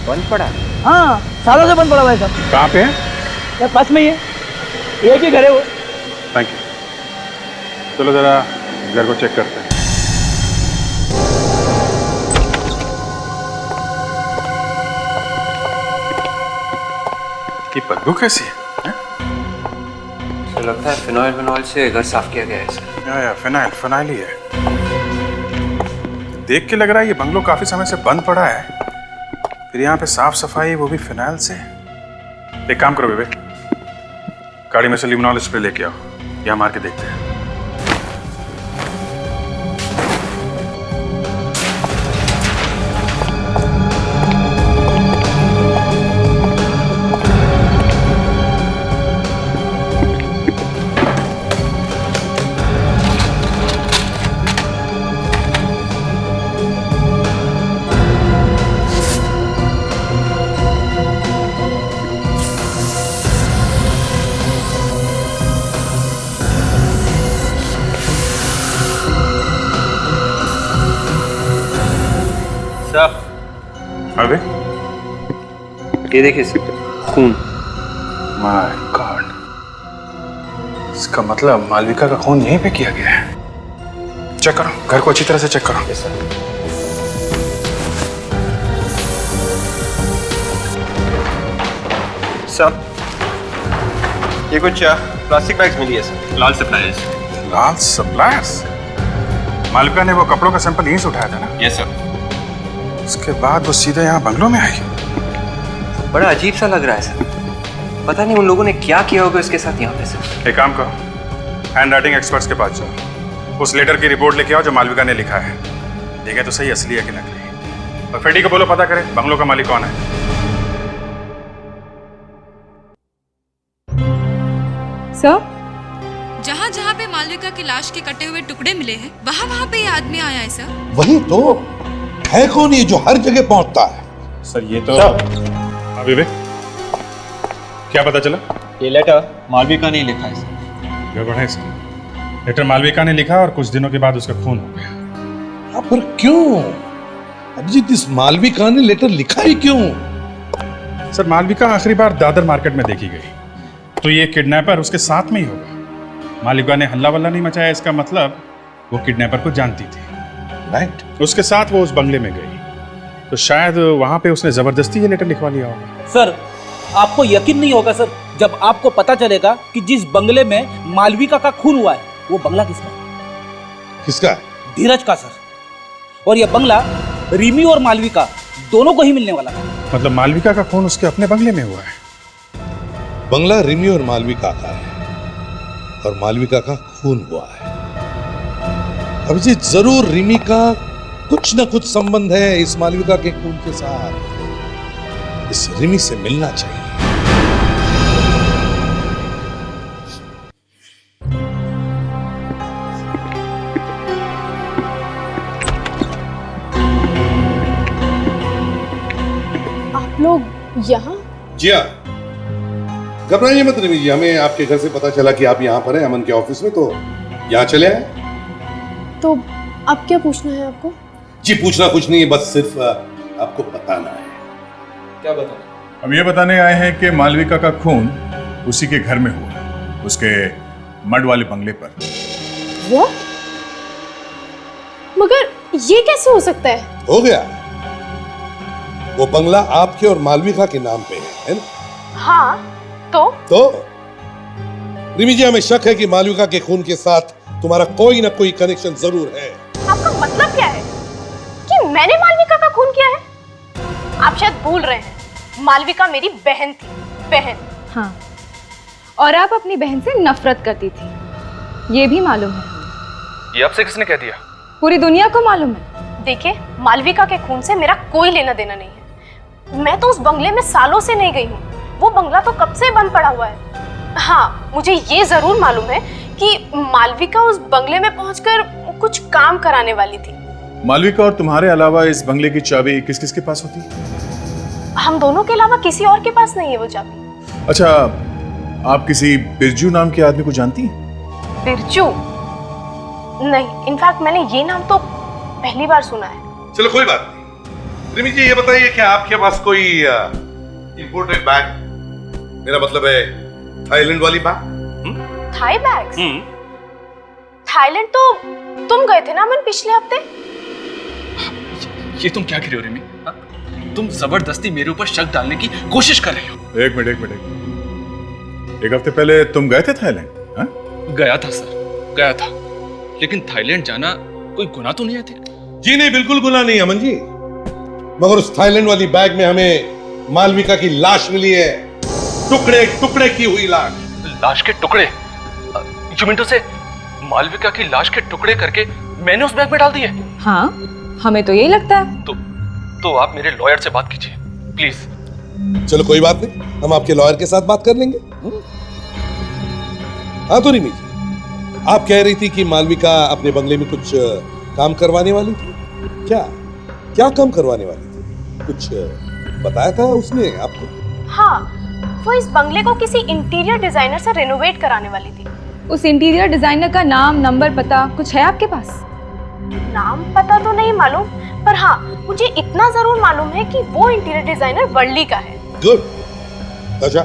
बंद पड़ा? हाँ, सालों से बंद पड़ा हुआ है सर। कहाँ पे है? यार पास में ही है, एक ही घर है वो। Thank you. चलो जरा घर को चेक करते हैं। ये बदबू कैसी है? तो लगता है फिनॉइल से घर साफ किया गया है सर। या फिनाइल ही है। देख के लग रहा है ये बंगलो काफी समय से बंद पड़ा है, फिर यहाँ पे साफ सफाई वो भी फिनाइल से। एक काम करो बेबे, गाड़ी में से लिमनॉल स्प्रे लेके आओ, यहाँ मार के देखते हैं। अबे ये देखिए सर, खून। माय गॉड, इसका मतलब मालविका का खून यहीं पे किया गया है। चेक करो, घर को अच्छी तरह से चेक करो। Yes sir. सर, ये कुछ प्लास्टिक बैग्स मिली है सर, लाल सप्लायर्स। लाल सप्लायर्स? मालविका ने वो कपड़ों का सैंपल यहीं से उठाया था ना? Yes sir. उसके बाद वो सीधे यहाँ बंगलों में आई। बड़ा अजीब सा लग रहा है सर, पता नहीं उन लोगों ने क्या किया होगा इसके साथ यहाँ पे सर। एक काम करो, हैंड राइटिंग एक्सपर्ट्स के पास जाओ, उस लेटर की रिपोर्ट लेके आओ जो मालविका ने लिखा है। देखें तो सही असली है कि नकली। और फेडी को बोलो पता करे बंगलों का मालिक कौन है। सर, जहाँ जहाँ पे मालविका की लाश के कटे हुए टुकड़े मिले हैं, वहाँ वहाँ पे ये आदमी आया है सर। वही तो है, कौन ये जो हर जगह पहुंचता है? सर ये तो अभी क्या पता चला? ये लेटर मालविका ने लिखा है सर। गड़बड़ है सर, लेटर मालविका ने लिखा और कुछ दिनों के बाद उसका खून हो गया। पर क्यों अभिजीत, इस मालविका ने लेटर लिखा ही क्यों? सर मालविका आखिरी बार दादर मार्केट में देखी गई, तो ये किडनैपर उसके साथ में ही होगा। मालविका ने हल्ला वल्ला नहीं मचाया, इसका मतलब वो किडनैपर को जानती थी। राइट। उसके साथ वो उस बंगले में गई, तो शायद वहां पे उसने जबरदस्ती ये लेटर लिखवा लिया होगा। सर आपको यकीन नहीं होगा सर, जब आपको पता चलेगा कि जिस बंगले में मालविका का खून हुआ है वो बंगला किसका है? किसका? धीरज का सर। और ये बंगला रिमी और मालविका दोनों को ही मिलने वाला है। मतलब मालविका का खून उसके अपने बंगले में हुआ है? बंगला रिमी और मालविका का है और मालविका का खून हुआ है। अभिजीत, जरूर रिमी का कुछ न कुछ संबंध है इस मालविका के खून के साथ। इस रिमी से मिलना चाहिए। आप लोग यहाँ? जी हाँ, घबराइए मत रिमी जी, हमें आपके घर से पता चला कि आप यहाँ पर हैं अमन के ऑफिस में, तो यहाँ चले आए। तो अब क्या पूछना है आपको? जी पूछना कुछ नहीं है, बस सिर्फ आपको बताना है। क्या बताना? हम ये बताने आए हैं कि मालविका का खून उसी के घर में हुआ, उसके मड वाले बंगले पर। वो? मगर ये कैसे हो सकता है? हो गया, वो बंगला आपके और मालविका के नाम पे है ना? हाँ, तो रिमी जी, हमें शक है कि मालविका के खून के साथ तुम्हारा कोई ना कोई कनेक्शन जरूर है। आपका मतलब क्या है कि मैंने मालविका का खून किया है? आप शायद भूल रहे हैं, मालविका मेरी बहन थी, बहन। हाँ, और आप अपनी बहन से नफरत करती थी, ये भी मालूम है। ये आपसे किसने कह दिया? पूरी दुनिया को मालूम है। देखिए, मालविका के खून से मेरा कोई लेना देना नहीं है। मैं तो उस बंगले में सालों से नहीं गई हूँ, वो बंगला तो कब से बंद पड़ा हुआ है। हाँ, मुझे ये जरूर मालूम है कि मालविका उस बंगले में पहुंचकर कुछ काम कराने वाली थी। मालविका और तुम्हारे अलावा इस बंगले की चाबी किस किस के पास होती है? हम दोनों के अलावा किसी और के पास नहीं है वो चाबी। अच्छा, आप किसी बिरजू नाम के आदमी को जानती हैं? बिरजू? नहीं, इनफैक्ट मैंने ये नाम तो पहली बार सुना है। चलो कोई बात नहीं। रिमी जी, ये बताइए क्या आपके पास कोई इंपोर्टेड बैग, मेरा मतलब है थाईलैंड वाली बैग? Thai bags? थाईलैंड तो तुम गए थे ना अमन पिछले हफ्ते? ये तुम क्या कह रहे हो रिमी? तुम जबरदस्ती मेरे ऊपर शक डालने की कोशिश कर रहे हो। एक मिनट। एक हफ्ते पहले तुम गए थे थाईलैंड? हाँ? गया था सर, गया था, लेकिन थाईलैंड जाना कोई गुनाह तो नहीं है? जी नहीं, बिल्कुल गुनाह नहीं अमन जी, मगर उस थाईलैंड वाली बैग में हमें मालविका की लाश मिली है, टुकड़े टुकड़े की हुई लाश। लाश के टुकड़े? यू मीन टू से मालविका की लाश के टुकड़े करके मैंने उस बैग में डाल दिए? हाँ, हमें तो यही लगता है। तो आप मेरे लॉयर से बात कीजिए प्लीज। चलो कोई बात नहीं, हम आपके लॉयर के साथ बात कर लेंगे। हाँ तो रिमी जी, आप कह रही थी कि मालविका अपने बंगले में कुछ काम करवाने वाली थी। क्या काम करवाने वाली थी? कुछ बताया था उसने आपको? हाँ, वो इस बंगले को किसी इंटीरियर डिजाइनर से रेनोवेट कराने वाली थी। उस इंटीरियर डिजाइनर का नाम, नंबर, पता कुछ है आपके पास? नाम पता तो नहीं मालूम, पर हाँ, मुझे इतना जरूर मालूम है कि वो इंटीरियर डिजाइनर वर्ली का है। गुड। अच्छा,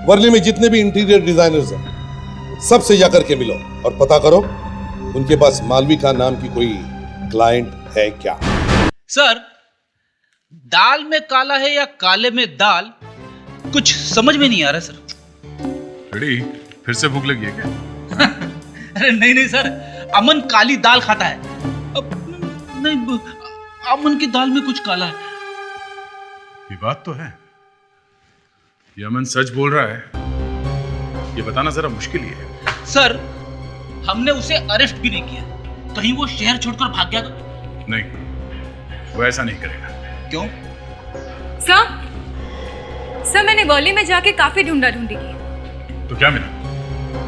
वर्ली में जितने भी इंटीरियर डिजाइनर्स हैं, सबसे जाकर के मिलो और पता करो उनके पास मालविका नाम की कोई क्लाइंट है क्या। सर, दाल में काला है या काले में दाल, कुछ समझ में नहीं आ रहा सर। रेडी, फिर से भूख लगी है क्या? अरे नहीं सर, अमन काली दाल खाता है। अब नहीं, अमन की दाल में कुछ काला है। ये बात तो है, ये अमन सच बोल रहा है, ये बताना जरा मुश्किल ही है। सर, हमने उसे अरेस्ट भी नहीं किया, कहीं वो शहर छोड़कर भाग गया तो? नहीं, वो ऐसा नहीं करेगा। क्यों? सर, मैंने वर्ली में जाके काफी ढूंढी की। तो क्या मिला?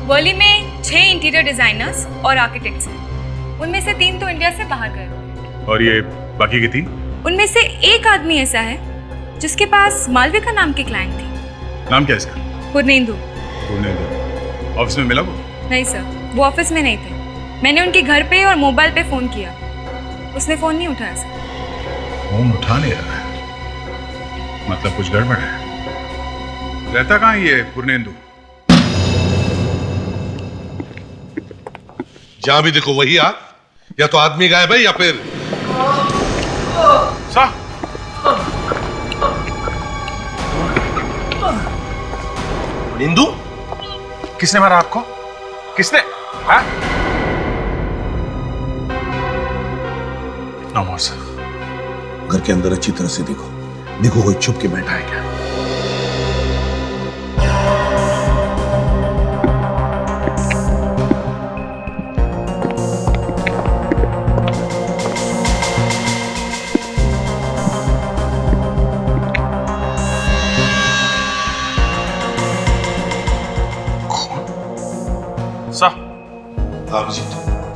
वर्ली में 6 इंटीरियर डिजाइनर्स और आर्किटेक्ट्स हैं। उनमें से 3 तो इंडिया से बाहर गए। और ये बाकी के 3? उनमें से एक आदमी ऐसा है जिसके पास मालविका नाम की क्लाइंट थी। नाम क्या है इसका? पूर्णेंदु। ऑफिस में मिला वो? नहीं सर, वो ऑफिस में नहीं थे। मैंने उनके घर पे और मोबाइल पे फोन किया, उसने फोन नहीं उठाया सर। फोन उठा नहीं रहा है, मतलब कुछ गड़बड़ है। रहता कहाँ ये पूर्णेंदु? जहां भी देखो वही आग, या तो आदमी गायब है या फिर पूर्णेंदु? किसने मारा आपको? किसने? हाँ? No more, sir. घर के अंदर अच्छी तरह से देखो कोई छुप के बैठा है क्या।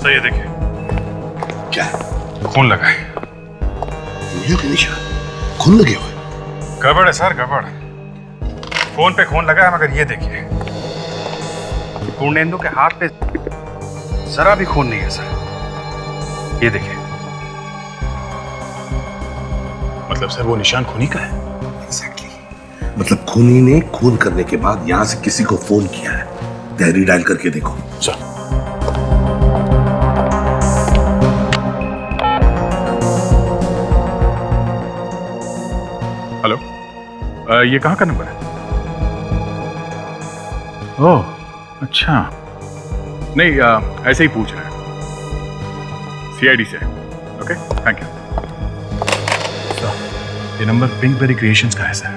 सर ये देखिए, क्या खून लगा है। उंगलियों के निशान, खून लगे हुए। गड़बड़ है सर, गड़बड़। फोन पे खून लगा है, मगर ये देखिए, पूर्णेंदु के हाथ पे जरा भी खून नहीं है सर। ये देखिए, मतलब सर वो निशान खूनी का है। एग्जैक्टली, मतलब खूनी ने खून करने के बाद यहां से किसी को फोन किया है। डायरी डायल करके देखो सर। हेलो, ये कहाँ का नंबर है? ओह अच्छा, नहीं, ऐसे ही पूछ रहे हैं। सीआईडी से। Okay, thank you. ये नंबर पिंकबेरी क्रिएशंस का है सर।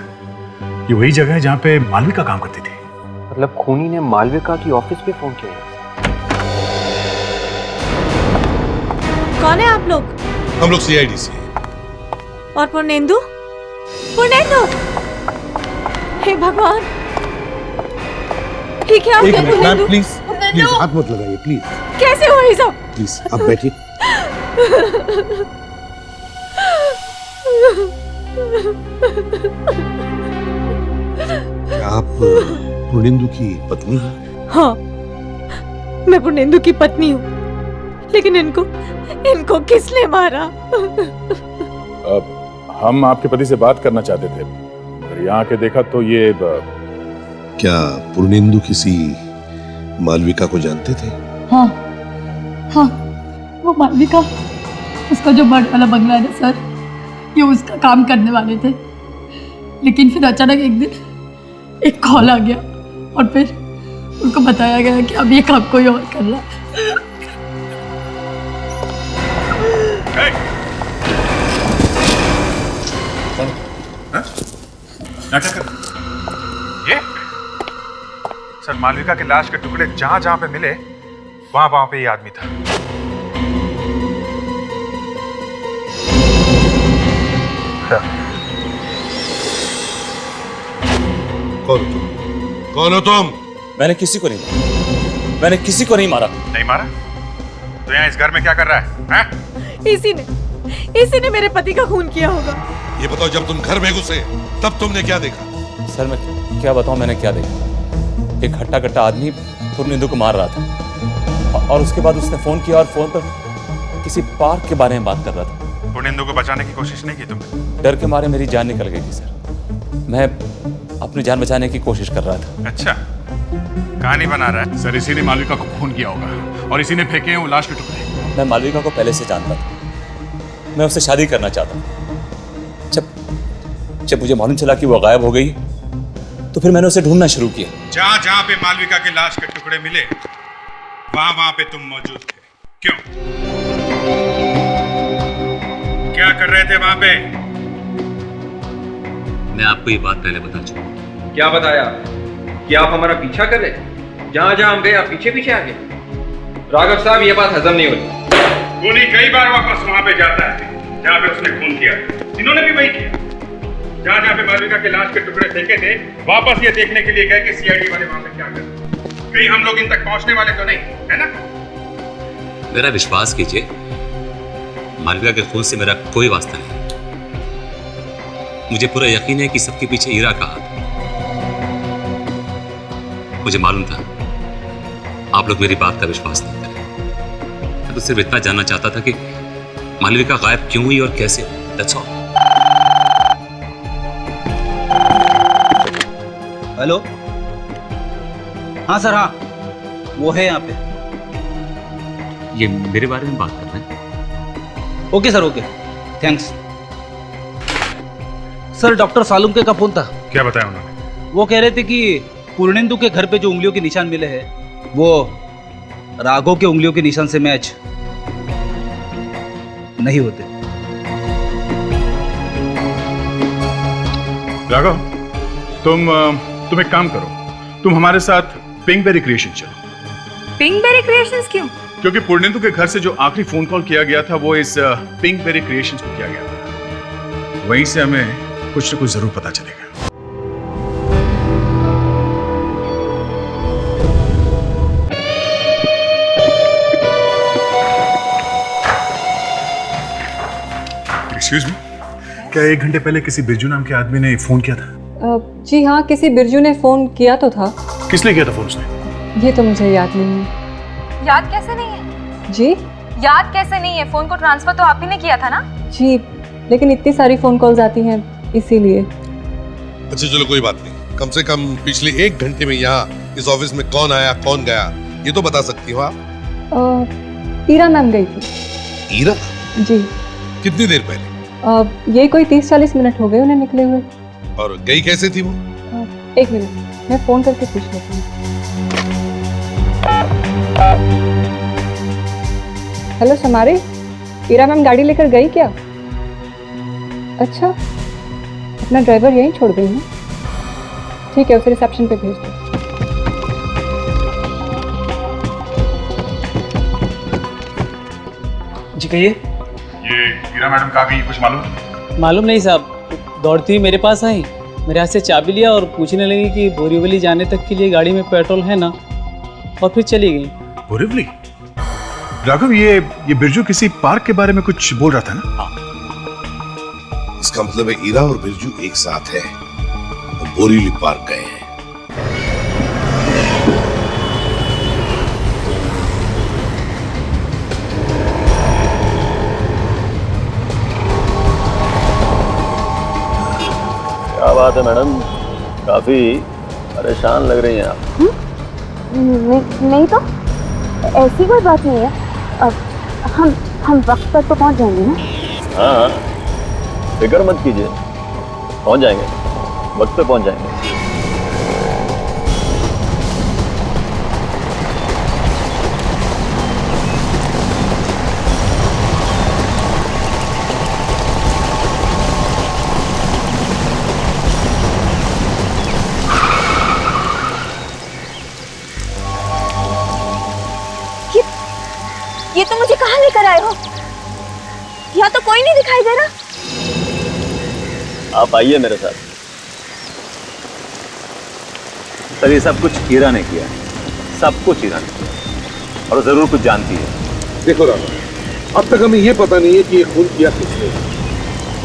ये वही जगह है जहाँ पे मालविका काम करती थी। मतलब खूनी ने मालविका की ऑफिस पे फोन किया है? कौन है आप लोग? हम लोग सीआईडी से। और पूर्णेंदु? पूर्णेंदु! हे भगवान, ये क्या हो गया पूर्णेंदु? प्लीज हाथ मत लगाइए प्लीज। कैसे हुआ ये सब? प्लीज आप बैठिए। क्या आप पूर्णेंदु की पत्नी हैं? हाँ, मैं पूर्णेंदु की पत्नी हूँ, लेकिन इनको किसने मारा? हम आपके पति से बात करना चाहते थे, पर यहाँ आके देखा तो ये क्या पूर्णेंदु किसी मालविका को जानते थे? हाँ हाँ, वो मालविका, उसका जो बर्ड वाला बंगला है ना सर, ये उसका काम करने वाले थे। लेकिन फिर अचानक एक दिन एक कॉल आ गया और फिर उनको बताया गया कि अब ये काम कोई और कर रहा है। क्या कर ये? सर, मालविका के लाश के टुकड़े जहां जहां पे मिले वहां पे ये आदमी था। कौन हो तुम? मैंने किसी को नहीं मारा। मैंने किसी को नहीं मारा। नहीं मारा? तो यहाँ इस घर में क्या कर रहा है? इसी ने मेरे पति का खून किया होगा। ये बताओ, जब तुम घर में घुसे तब तुमने क्या देखा? सर, मैं क्या बताऊं मैंने क्या देखा। एक हट्टा कट्टा आदमी पूर्णेंदु को मार रहा था और उसके बाद उसने फोन किया और फोन पर किसी पार्क के बारे में बात कर रहा था। पूर्णेंदु को बचाने की कोशिश नहीं की तुमने? डर के मारे मेरी जान निकल गई थी सर। मैं अपनी जान बचाने की कोशिश कर रहा था। अच्छा, कहानी बना रहा है। सर, इसी ने मालविका को खून किया होगा और इसी ने फेंके हैं वो लाश के टुकड़े। मैं मालविका को पहले से जानता था। मैं उससे शादी करना चाहता था। जब मुझे मालूम चला कि वो गायब हो गई तो फिर मैंने उसे ढूंढना शुरू किया। जहां जहां पे मालविका के लाश के टुकड़े मिले वहां पे तुम मौजूद थे। क्यों? क्या कर रहे थे वहां पे? मैं आपको ये बात पहले बता चुका। क्या बताया? कि आप हमारा पीछा कर रहे? जहां जहां हम गए आप पीछे पीछे आ गए। राघव साहब, ये बात हजम नहीं होती। खूनी कई बार वापस वहां पे जाता है जहां पे उसने खून किया। इन्होंने भी वही किया। जहां जहां पे मालविका के लाश के टुकड़े फेंके थे वापस ये देखने के लिए गए कि सीआईडी वाले वहां पे क्या कर रहे हैं। कहीं हम लोग इन तक पहुंचने वाले तो नहीं, है ना? मेरा विश्वास कीजिए, मालविका के खून से मेरा कोई वास्ता नहीं। मुझे पूरा यकीन है कि सबके पीछे ईरा का हाथ है। मुझे मालूम था आप लोग मेरी बात का विश्वास नहीं करें। मैं तो सिर्फ इतना जानना चाहता था कि मालविका गायब क्यों हुई और कैसे। That's all. हेलो, हाँ सर, हाँ वो है यहाँ पे। ये मेरे बारे में बात कर रहे हैं? Okay sir, okay, thanks. Sir, doctor Salunke का फोन था। क्या बताया उन्होंने? वो कह रहे थे कि पूर्णेंदु के घर पे जो उंगलियों के निशान मिले हैं वो राघव के उंगलियों के निशान से मैच नहीं होते। राघव, तुम एक काम करो, तुम हमारे साथ पिंकबेरी क्रिएशन चलो। पिंकबेरी क्रिएशंस क्यों? क्योंकि पूर्णेंदु के घर से जो आखिरी फोन कॉल किया गया था वो इस पिंकबेरी क्रिएशंस को किया गया था। वहीं से हमें कुछ न कुछ जरूर पता चलेगा। एक्सक्यूज मी, क्या 1 घंटे पहले किसी बिरजू नाम के आदमी ने फोन किया था? जी हाँ, किसी बिरजू ने फोन किया तो था। किस लिए किया था फोन उसने? ये तो मुझे याद नहीं है। याद कैसे नहीं है? जी? याद कैसे नहीं है? फोन को ट्रांसफर तो आप ही ने किया था ना? जी, लेकिन इतनी सारी फोन कॉल्स आती हैं इसीलिए। अच्छा चलो, कोई बात नहीं। कम से कम पिछले 1 घंटे में यहाँ इस ऑफिस में कौन आया कौन गया ये तो बता सकती हो आप? ईरा मैम गई थी। ईरा? जी। कितनी देर पहले? ये कोई 30-40 मिनट हो गए उन्हें निकले हुए। और गई कैसे थी वो? 1 मिनट, मैं फोन करके पूछ लेती हूँ। हेलो समारे, ईरा मैम गाड़ी लेकर गई क्या? अच्छा, अपना ड्राइवर यहीं छोड़ गई ना? ठीक है, उसे रिसेप्शन पे भेज दो। जी कहिए। ये हीरा मैडम का भी कुछ मालूम? मालूम नहीं साहब, दौड़ती हुई मेरे पास आई, मेरे हाथ से चाबी लिया और पूछने लगी कि बोरीवली जाने तक के लिए गाड़ी में पेट्रोल है ना, और फिर चली गई। बोरीवली? राघव, ये बिरजू किसी पार्क के बारे में कुछ बोल रहा था ना? इसका मतलब है ईरा और बिरजू एक साथ है, वो बोरीवली पार्क गए हैं। क्या बात है मैडम, काफी परेशान लग रही हैं आप। नहीं तो ऐसी कोई बात नहीं है। अब हम वक्त पर तो पहुंच जाएंगे ना। हाँ, फिक्र मत कीजिए, पहुंच जाएंगे, वक्त पे पहुंच जाएंगे। ये तो मुझे कहाँ लेकर आए हो? यहाँ तो कोई नहीं दिखाई दे रहा। आप आइए मेरे साथ। सर, ये सब कुछ हीरा ने किया, सब कुछ हीरा ने किया, और जरूर कुछ जानती है। देखो रामा, अब तक हमें ये पता नहीं है कि ये खून किया किसने।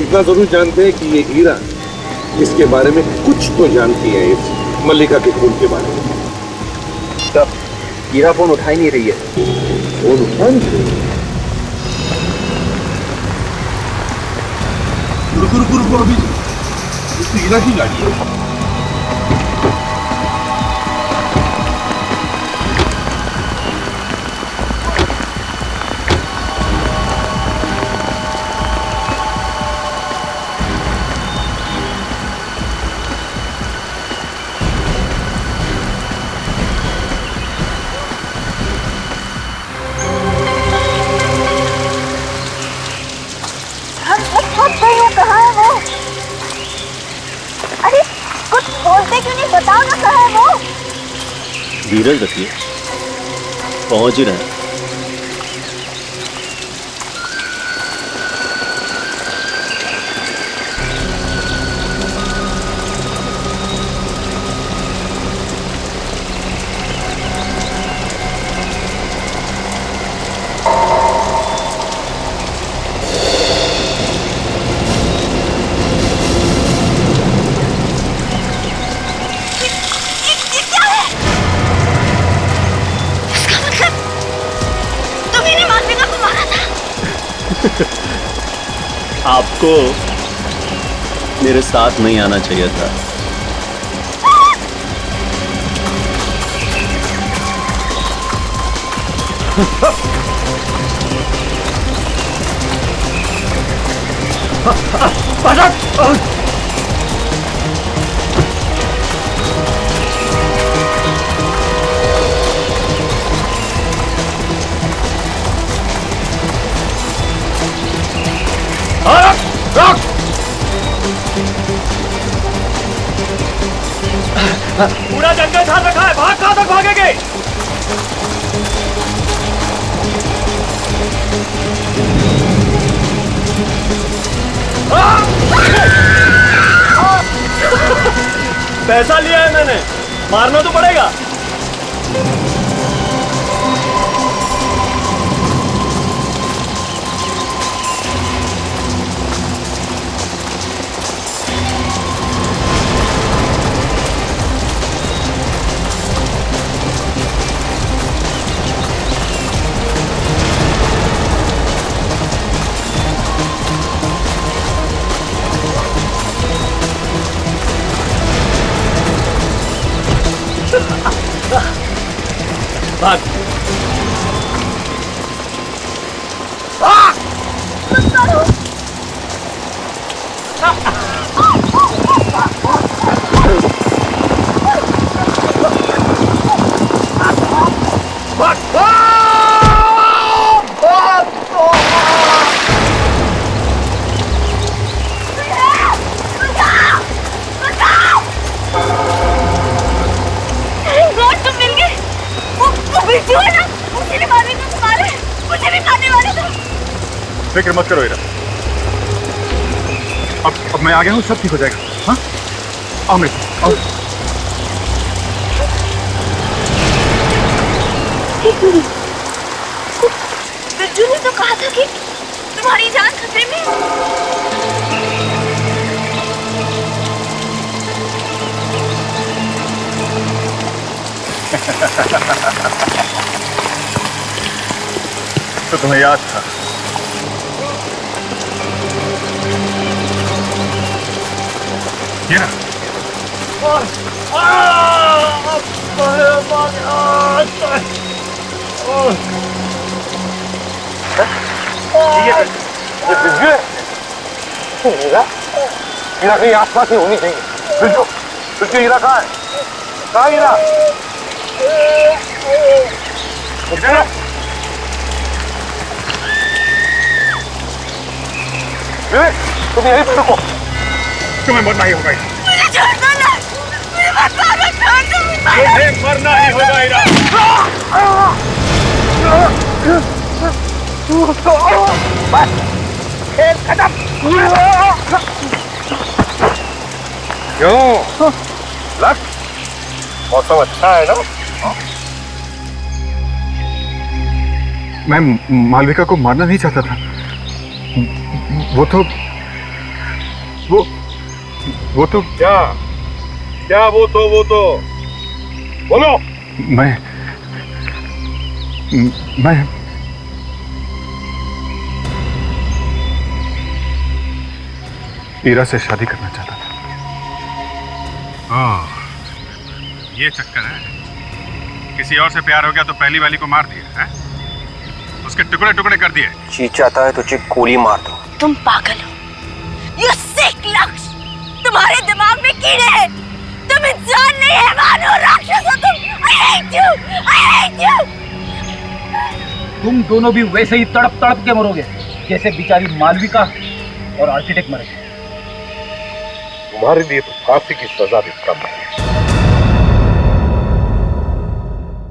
इतना जरूर जानते हैं कि ये हीरा इसके बारे में कुछ तो जानती है, इस मल्लिका के खून के बारे में। तब हीरा फोन उठा ही नहीं रही है। फोन उठा नहीं रही? रुको, अभी तो हीरा की गाड़ी है। कहाँ है वो? अरे कुछ बोलते क्यों नहीं, बताओ ना कहाँ है वो? धीरज रखिए, पहुंच ही रहे हैं। आपको मेरे साथ नहीं आना चाहिए था। पूरा जंगल खान रखा है, भाग कहां तक भागेंगे? पैसा लिया है मैंने, मारना तो पड़ेगा। भी खाने वाले थे। फिक्र मत करो हीरा, अब मैं आ गया हूँ, सब ठीक हो जाएगा। हाँ, आओ मेरे साथ, आओ। एक मिनट, बिरजू ने तो कहा था कि तुम्हारी जान खतरे में है। तो तुम्हें याद था। ये ना, ये बिरजू है? हीरा कहीं आसपास ही होनी चाहिए। बिरजू, बिरजू, हीरा कहाँ है? कहाँ हीरा? विवेक, तुम यहीं पे रुको। तुम्हें मरना ही होगा। मुझे छोड़ दो ना, मुझे मत मारो, छोड़ दो। तुम्हें मरना ही होगा हीरा। बस, खेल खत्म। क्यों? लक, मौसम अच्छा है ना? मैं मालविका को मारना नहीं चाहता था। वो तो क्या क्या वो तो बोलो। मैं हीरा से शादी करना चाहता था। ये चक्कर है। किसी और से प्यार हो गया तो पहली वाली को मार दिया है? उसके टुकड़े टुकड़े कर दिए। जी चाहता है तो चिप गोली मार दो। तुम पागल हो, You sick लक्ष्य, तुम्हारे दिमाग में कीड़े हैं। तुम इंसान नहीं, हैवान हो, राक्षस हो तुम। I hate you, I hate you। तुम दोनों भी वैसे ही तड़प तड़प के मरोगे जैसे बेचारी मालविका और आर्किटेक्ट मरे। तुम्हारे लिए तो फांसी की सजा भी कम है।